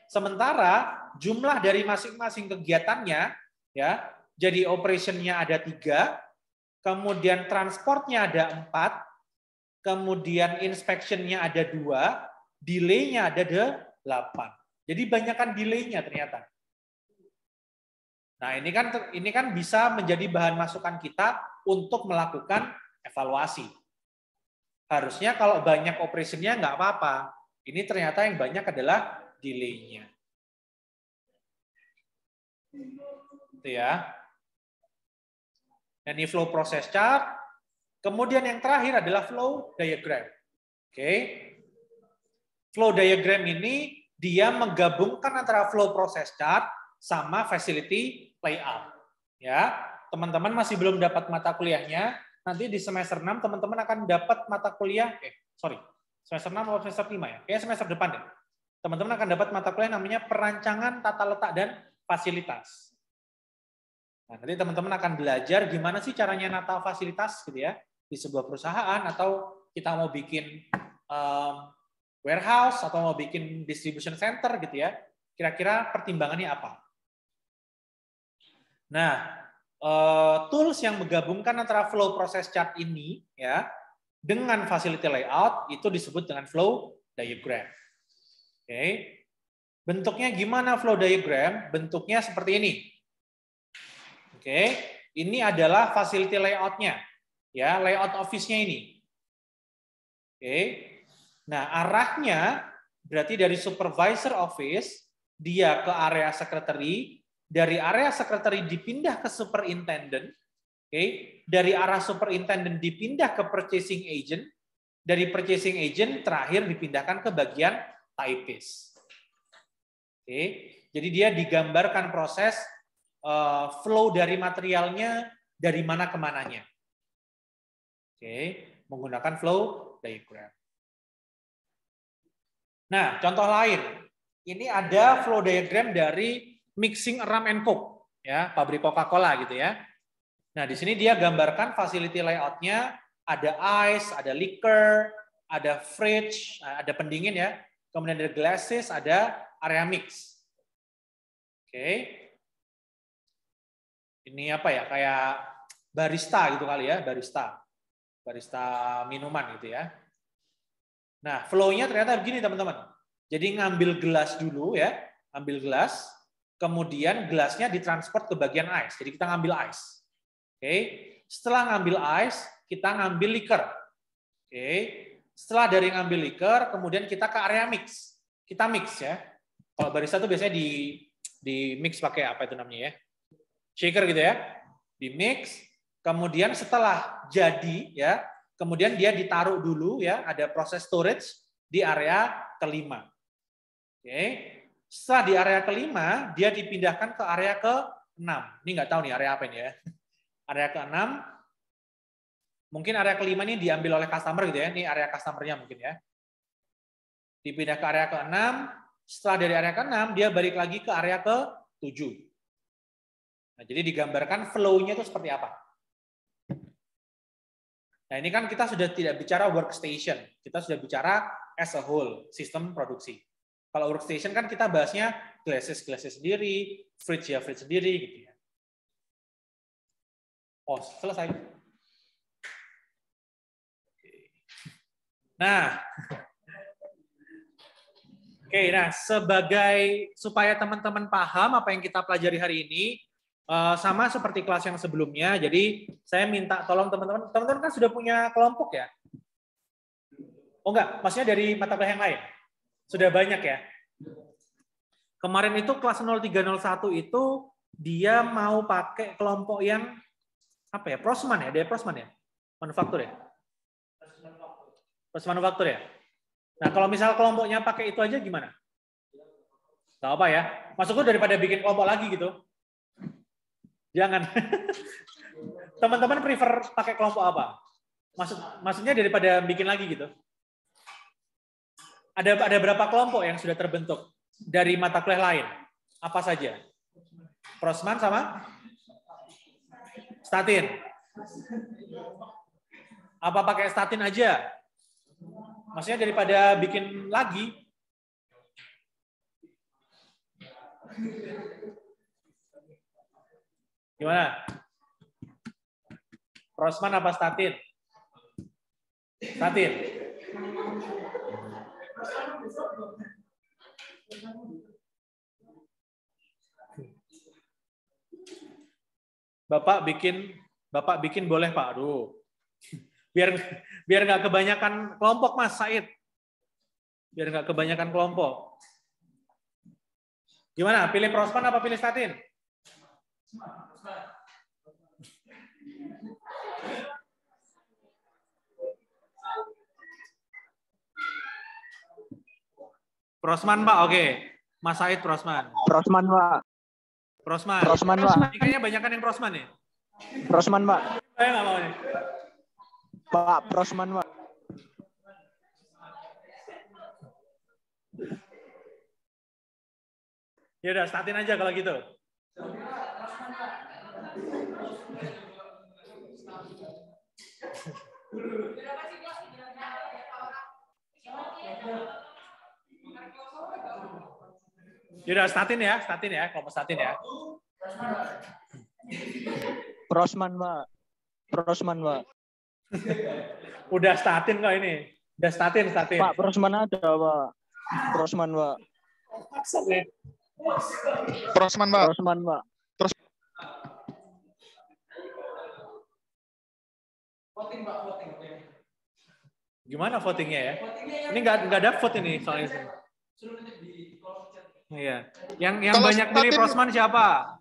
[SPEAKER 1] sementara jumlah dari masing-masing kegiatannya ya, jadi operationnya ada 3, kemudian transportnya ada 4, kemudian inspection-nya ada 2, delay-nya ada 8. Jadi banyakkan delay-nya ternyata. Nah, ini kan bisa menjadi bahan masukan kita untuk melakukan evaluasi. Harusnya kalau banyak operation-nya nggak apa-apa. Ini ternyata yang banyak adalah delay-nya. Itu ya. Dan ini flow process chart. Kemudian yang terakhir adalah flow diagram. Oke. Flow diagram ini dia menggabungkan antara flow process chart sama facility layout. Ya, teman-teman masih belum dapat mata kuliahnya. Nanti di semester 6 teman-teman akan dapat mata kuliah, semester 6 atau semester 5 ya? Kayaknya semester depan deh. Teman-teman akan dapat mata kuliah namanya perancangan tata letak dan fasilitas. Nah, nanti teman-teman akan belajar gimana sih caranya nata fasilitas gitu ya di sebuah perusahaan, atau kita mau bikin warehouse atau mau bikin distribution center gitu ya. Kira-kira pertimbangannya apa? Nah, tools yang menggabungkan antara flow process chart ini ya dengan facility layout itu disebut dengan flow diagram. Oke. Bentuknya gimana flow diagram? Bentuknya seperti ini. Oke, ini adalah facility layout-nya. Ya, layout office-nya ini. Oke. Nah, arahnya berarti dari supervisor office dia ke area secretary, dari area secretary dipindah ke superintendent, dari arah superintendent dipindah ke purchasing agent, dari purchasing agent terakhir dipindahkan ke bagian typist. Jadi dia digambarkan proses flow dari materialnya dari mana ke mananya. Menggunakan flow diagram. Nah, contoh lain. Ini ada flow diagram dari mixing rum and coke, ya, pabrik Coca-Cola gitu ya. Nah, di sini dia gambarkan facility layout-nya, ada ice, ada liquor, ada fridge, ada pendingin ya. Kemudian ada glasses, ada area mix. Oke. Ini apa ya? Kayak barista gitu kali ya, barista. Barista minuman gitu ya. Nah, flow-nya ternyata begini teman-teman. Jadi ngambil gelas dulu ya, ambil gelas, kemudian gelasnya ditransport ke bagian ice. Jadi kita ngambil ice. Oke. setelah ngambil ice, kita ngambil liquor. Oke. Setelah dari ngambil liquor, kemudian kita ke area mix. Kita mix ya. Kalau barista itu biasanya di mix pakai apa itu namanya ya? Shaker gitu ya. Di mix, kemudian setelah jadi ya, kemudian dia ditaruh dulu ya, ada proses storage di area kelima. Oke. Setelah di area kelima, dia dipindahkan ke area ke-6. Ini nggak tahu nih area apa ini ya. Area ke-6, mungkin area kelima ini diambil oleh customer gitu ya. Ini area customer-nya mungkin ya. Dipindah ke area ke-6, setelah dari area ke-6, dia balik lagi ke area ke-7. Nah, jadi digambarkan flow-nya itu seperti apa. Nah, ini kan kita sudah tidak bicara workstation. Kita sudah bicara as a whole, sistem produksi. Kalau workstation kan kita bahasnya glasses sendiri, fridge sendiri gitu ya. Oh, selesai. Nah, oke, nah sebagai supaya teman-teman paham apa yang kita pelajari hari ini, sama seperti kelas yang sebelumnya. Jadi saya minta tolong teman-teman kan sudah punya kelompok ya? Oh enggak, maksudnya dari mata kuliah yang lain? Sudah banyak ya? Kemarin itu kelas 0301 itu dia mau pakai kelompok yang apa ya? Prosman ya? Dia prosman ya? Manufaktur ya? Proses manufaktur ya? Nah, kalau misal kelompoknya pakai itu aja gimana? Gak apa ya? Maksudku daripada bikin kelompok lagi gitu. Jangan. Teman-teman prefer pakai kelompok apa? Maksudnya daripada bikin lagi gitu. Ada berapa kelompok yang sudah terbentuk dari mata kuliah lain? Apa saja? Prosman sama statin. Apa pakai statin aja? Maksudnya daripada bikin lagi. Gimana? Prosman apa statin? Statin. Bapak bikin boleh Pak. Aduh. Biar nggak kebanyakan kelompok Mas Said. Biar nggak kebanyakan kelompok. Gimana? Pilih prosman apa pilih statin? Prosman Pak, oke. Mas Said prosman.
[SPEAKER 3] Prosman Pak.
[SPEAKER 1] Prosman.
[SPEAKER 3] Prosman Pak.
[SPEAKER 1] Ini kayaknya banyakan yang prosman nih.
[SPEAKER 3] Prosman Pak.
[SPEAKER 1] Saya nggak mau nih.
[SPEAKER 3] Pak prosman Pak.
[SPEAKER 1] Ya udah statin aja kalau gitu. Yaudah statin ya, kelompok statin ya.
[SPEAKER 3] Prosman Pak. Prosman Pak.
[SPEAKER 1] Udah statin kok ini. Udah statin.
[SPEAKER 3] Pak prosman ada Pak. Prosman Pak.
[SPEAKER 4] Prosman Pak.
[SPEAKER 3] Prosman Pak.
[SPEAKER 1] Gimana votingnya ya? Ini nggak ada vote ini soalnya. Iya. Yang
[SPEAKER 4] Kalau
[SPEAKER 1] banyak pilih
[SPEAKER 4] statin-
[SPEAKER 1] prosman siapa?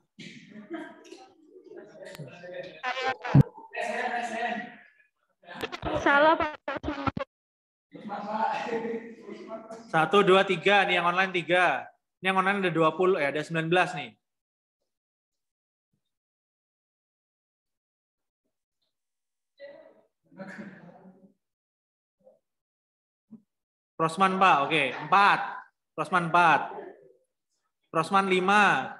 [SPEAKER 5] Salah Pak.
[SPEAKER 1] 1, 2, 3 nih yang online 3. Ini yang online ada 20 ada 19 nih. Prosman Pak, oke. 4. Prosman 4. Prosman 5.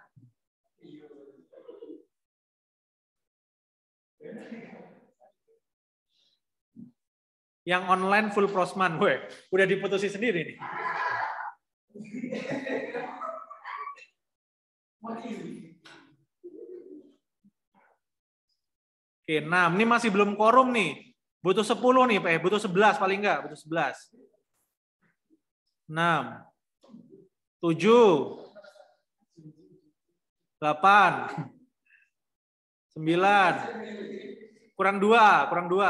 [SPEAKER 1] Yang online full prosman, gue udah diputusin sendiri nih. Oke, 6. Ini masih belum quorum nih. Butuh 10 nih, Pak. Butuh 11 paling enggak, butuh 11. 6. 7. 8. 9. Kurang 2, kurang 2.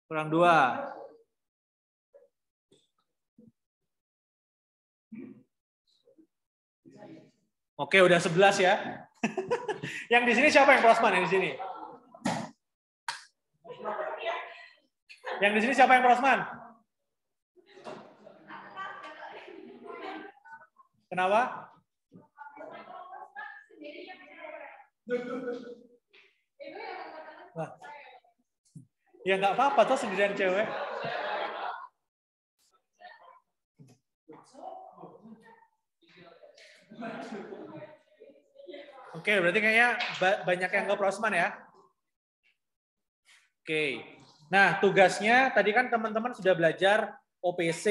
[SPEAKER 1] Kurang 2. Oke, udah 11 ya. Yang di sini siapa yang prosman yang di sini? Yang di sini siapa yang prosman? Kenapa? Nah. Ya nggak apa-apa tuh sendirian cewek. Oke, berarti kayaknya banyak yang nggak prosman ya. Oke. Nah, tugasnya tadi kan teman-teman sudah belajar OPC,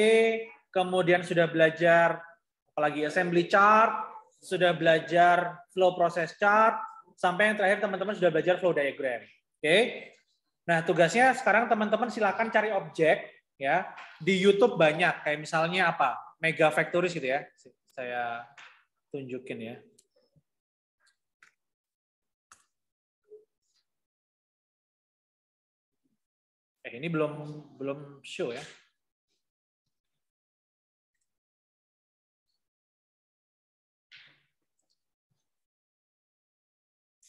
[SPEAKER 1] kemudian sudah belajar apalagi assembly chart, sudah belajar flow process chart, sampai yang terakhir teman-teman sudah belajar flow diagram. Oke. Nah, tugasnya sekarang teman-teman silakan cari objek ya. Di YouTube banyak, kayak misalnya apa? Mega Factories gitu ya. Saya tunjukin ya. Ini belum show ya.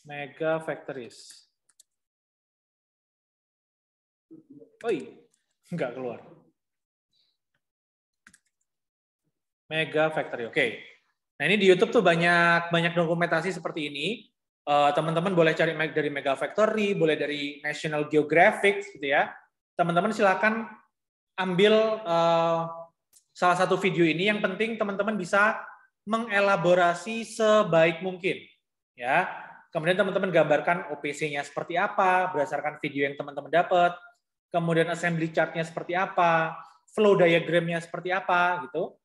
[SPEAKER 1] Mega Factories. Nggak keluar. Mega Factory, oke. Nah ini di YouTube tuh banyak dokumentasi seperti ini. Teman-teman boleh cari dari Mega Factory, boleh dari National Geographic gitu ya. Teman-teman silakan ambil salah satu video ini. Yang penting teman-teman bisa mengelaborasi sebaik mungkin, ya. Kemudian teman-teman gambarkan OPC-nya seperti apa berdasarkan video yang teman-teman dapat. Kemudian assembly chart-nya seperti apa, flow diagram-nya seperti apa gitu.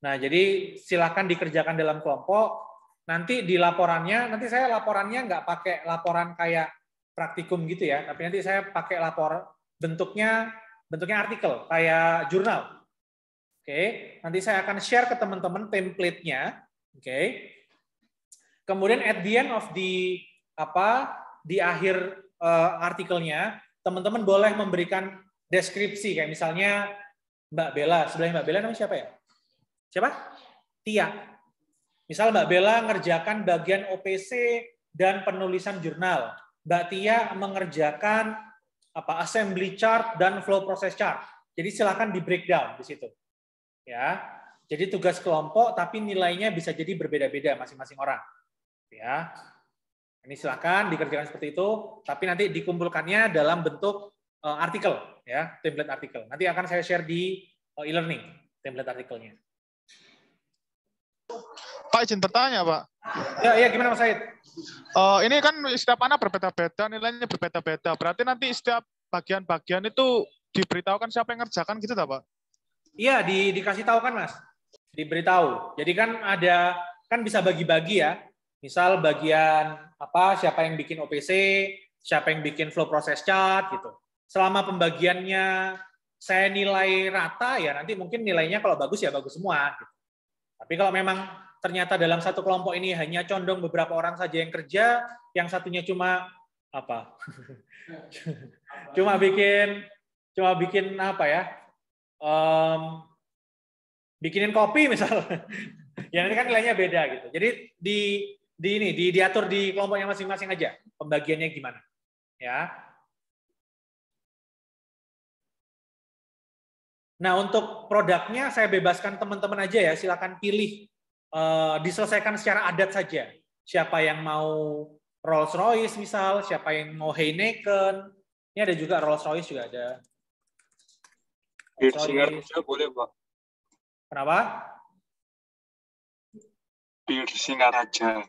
[SPEAKER 1] Nah, jadi silakan dikerjakan dalam kelompok. Nanti di laporannya, nanti saya laporannya nggak pakai laporan kayak praktikum gitu ya, tapi nanti saya pakai bentuknya artikel kayak jurnal. Oke, nanti saya akan share ke teman-teman template-nya. Oke. Kemudian at the end of di akhir artikelnya, teman-teman boleh memberikan deskripsi kayak misalnya Mbak Bella, sebelahnya Mbak Bella namanya siapa ya? Siapa? Tia. Misal Mbak Bella ngerjakan bagian OPC dan penulisan jurnal. Mbak Tia mengerjakan assembly chart dan flow process chart. Jadi silakan di breakdown di situ. Ya. Jadi tugas kelompok tapi nilainya bisa jadi berbeda-beda masing-masing orang. Ya. Ini silakan dikerjakan seperti itu, tapi nanti dikumpulkannya dalam bentuk artikel ya, template artikel. Nanti akan saya share di e-learning template artikelnya.
[SPEAKER 4] Pak, izin bertanya, Pak.
[SPEAKER 1] Ya, gimana Mas Said?
[SPEAKER 4] Ini kan setiap anak berbeda-beda, nilainya berbeda-beda. Berarti nanti setiap bagian-bagian itu diberitahukan siapa yang ngerjakan gitu, tak, Pak?
[SPEAKER 1] Iya, dikasih tahu kan, Mas? Diberitahu. Jadi kan kan bisa bagi-bagi ya. Misal bagian siapa yang bikin OPC, siapa yang bikin flow process chart gitu. Selama pembagiannya saya nilai rata ya nanti mungkin nilainya kalau bagus ya bagus semua gitu. Tapi kalau memang ternyata dalam satu kelompok ini hanya condong beberapa orang saja yang kerja, yang satunya cuma cuma bikin bikinin kopi misal. Ya nanti kan nilainya beda gitu. Jadi diatur di kelompoknya masing-masing aja pembagiannya gimana. Ya. Nah, untuk produknya saya bebaskan teman-teman aja ya, silakan pilih. Diselesaikan secara adat saja. Siapa yang mau Rolls-Royce misal, siapa yang mau Heineken. Ini ada juga Rolls-Royce juga ada.
[SPEAKER 5] Bir Singaraja boleh, Pak?
[SPEAKER 1] Kenapa?
[SPEAKER 5] Bir Singaraja.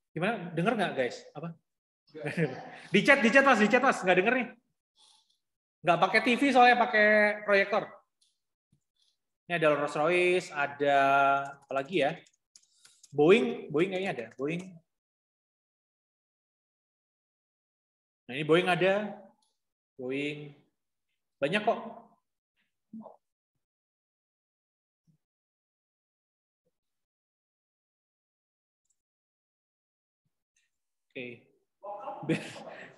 [SPEAKER 1] Gimana? Dengar nggak guys? Apa? Di chat Mas, nggak denger nih. Nggak pakai TV soalnya pakai proyektor. Ini ada Rolls-Royce, ada apa lagi ya? Boeing kayaknya ada. Boeing. Nah ini Boeing ada. Boeing. Banyak kok. Oke.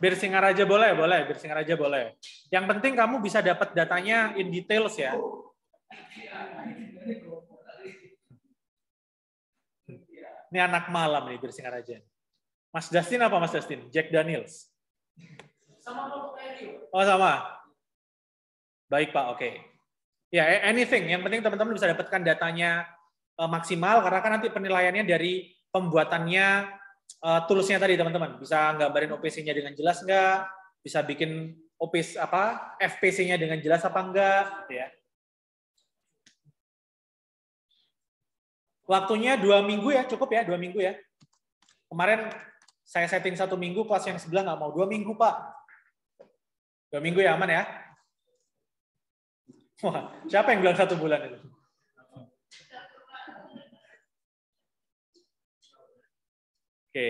[SPEAKER 1] Bir Singaraja boleh, Bir Singaraja boleh. Yang penting kamu bisa dapat datanya in details ya. Ini anak malam nih Bir Singaraja. Mas Dustin apa Mas Dustin? Jack Daniels. Oh sama. Baik Pak, oke. Ya anything. Yang penting teman-teman bisa dapatkan datanya maksimal karena kan nanti penilaiannya dari pembuatannya toolsnya tadi teman-teman. Bisa gambarin OPC-nya dengan jelas nggak? Bisa bikin OPC apa FPC-nya dengan jelas apa enggak? Gitu ya. Waktunya 2 minggu ya, cukup ya 2 minggu ya. Kemarin saya setting 1 minggu, kelas yang sebelah nggak mau 2 minggu Pak. 2 minggu ya aman ya. Wah, siapa yang bilang 1 bulan itu? Oke.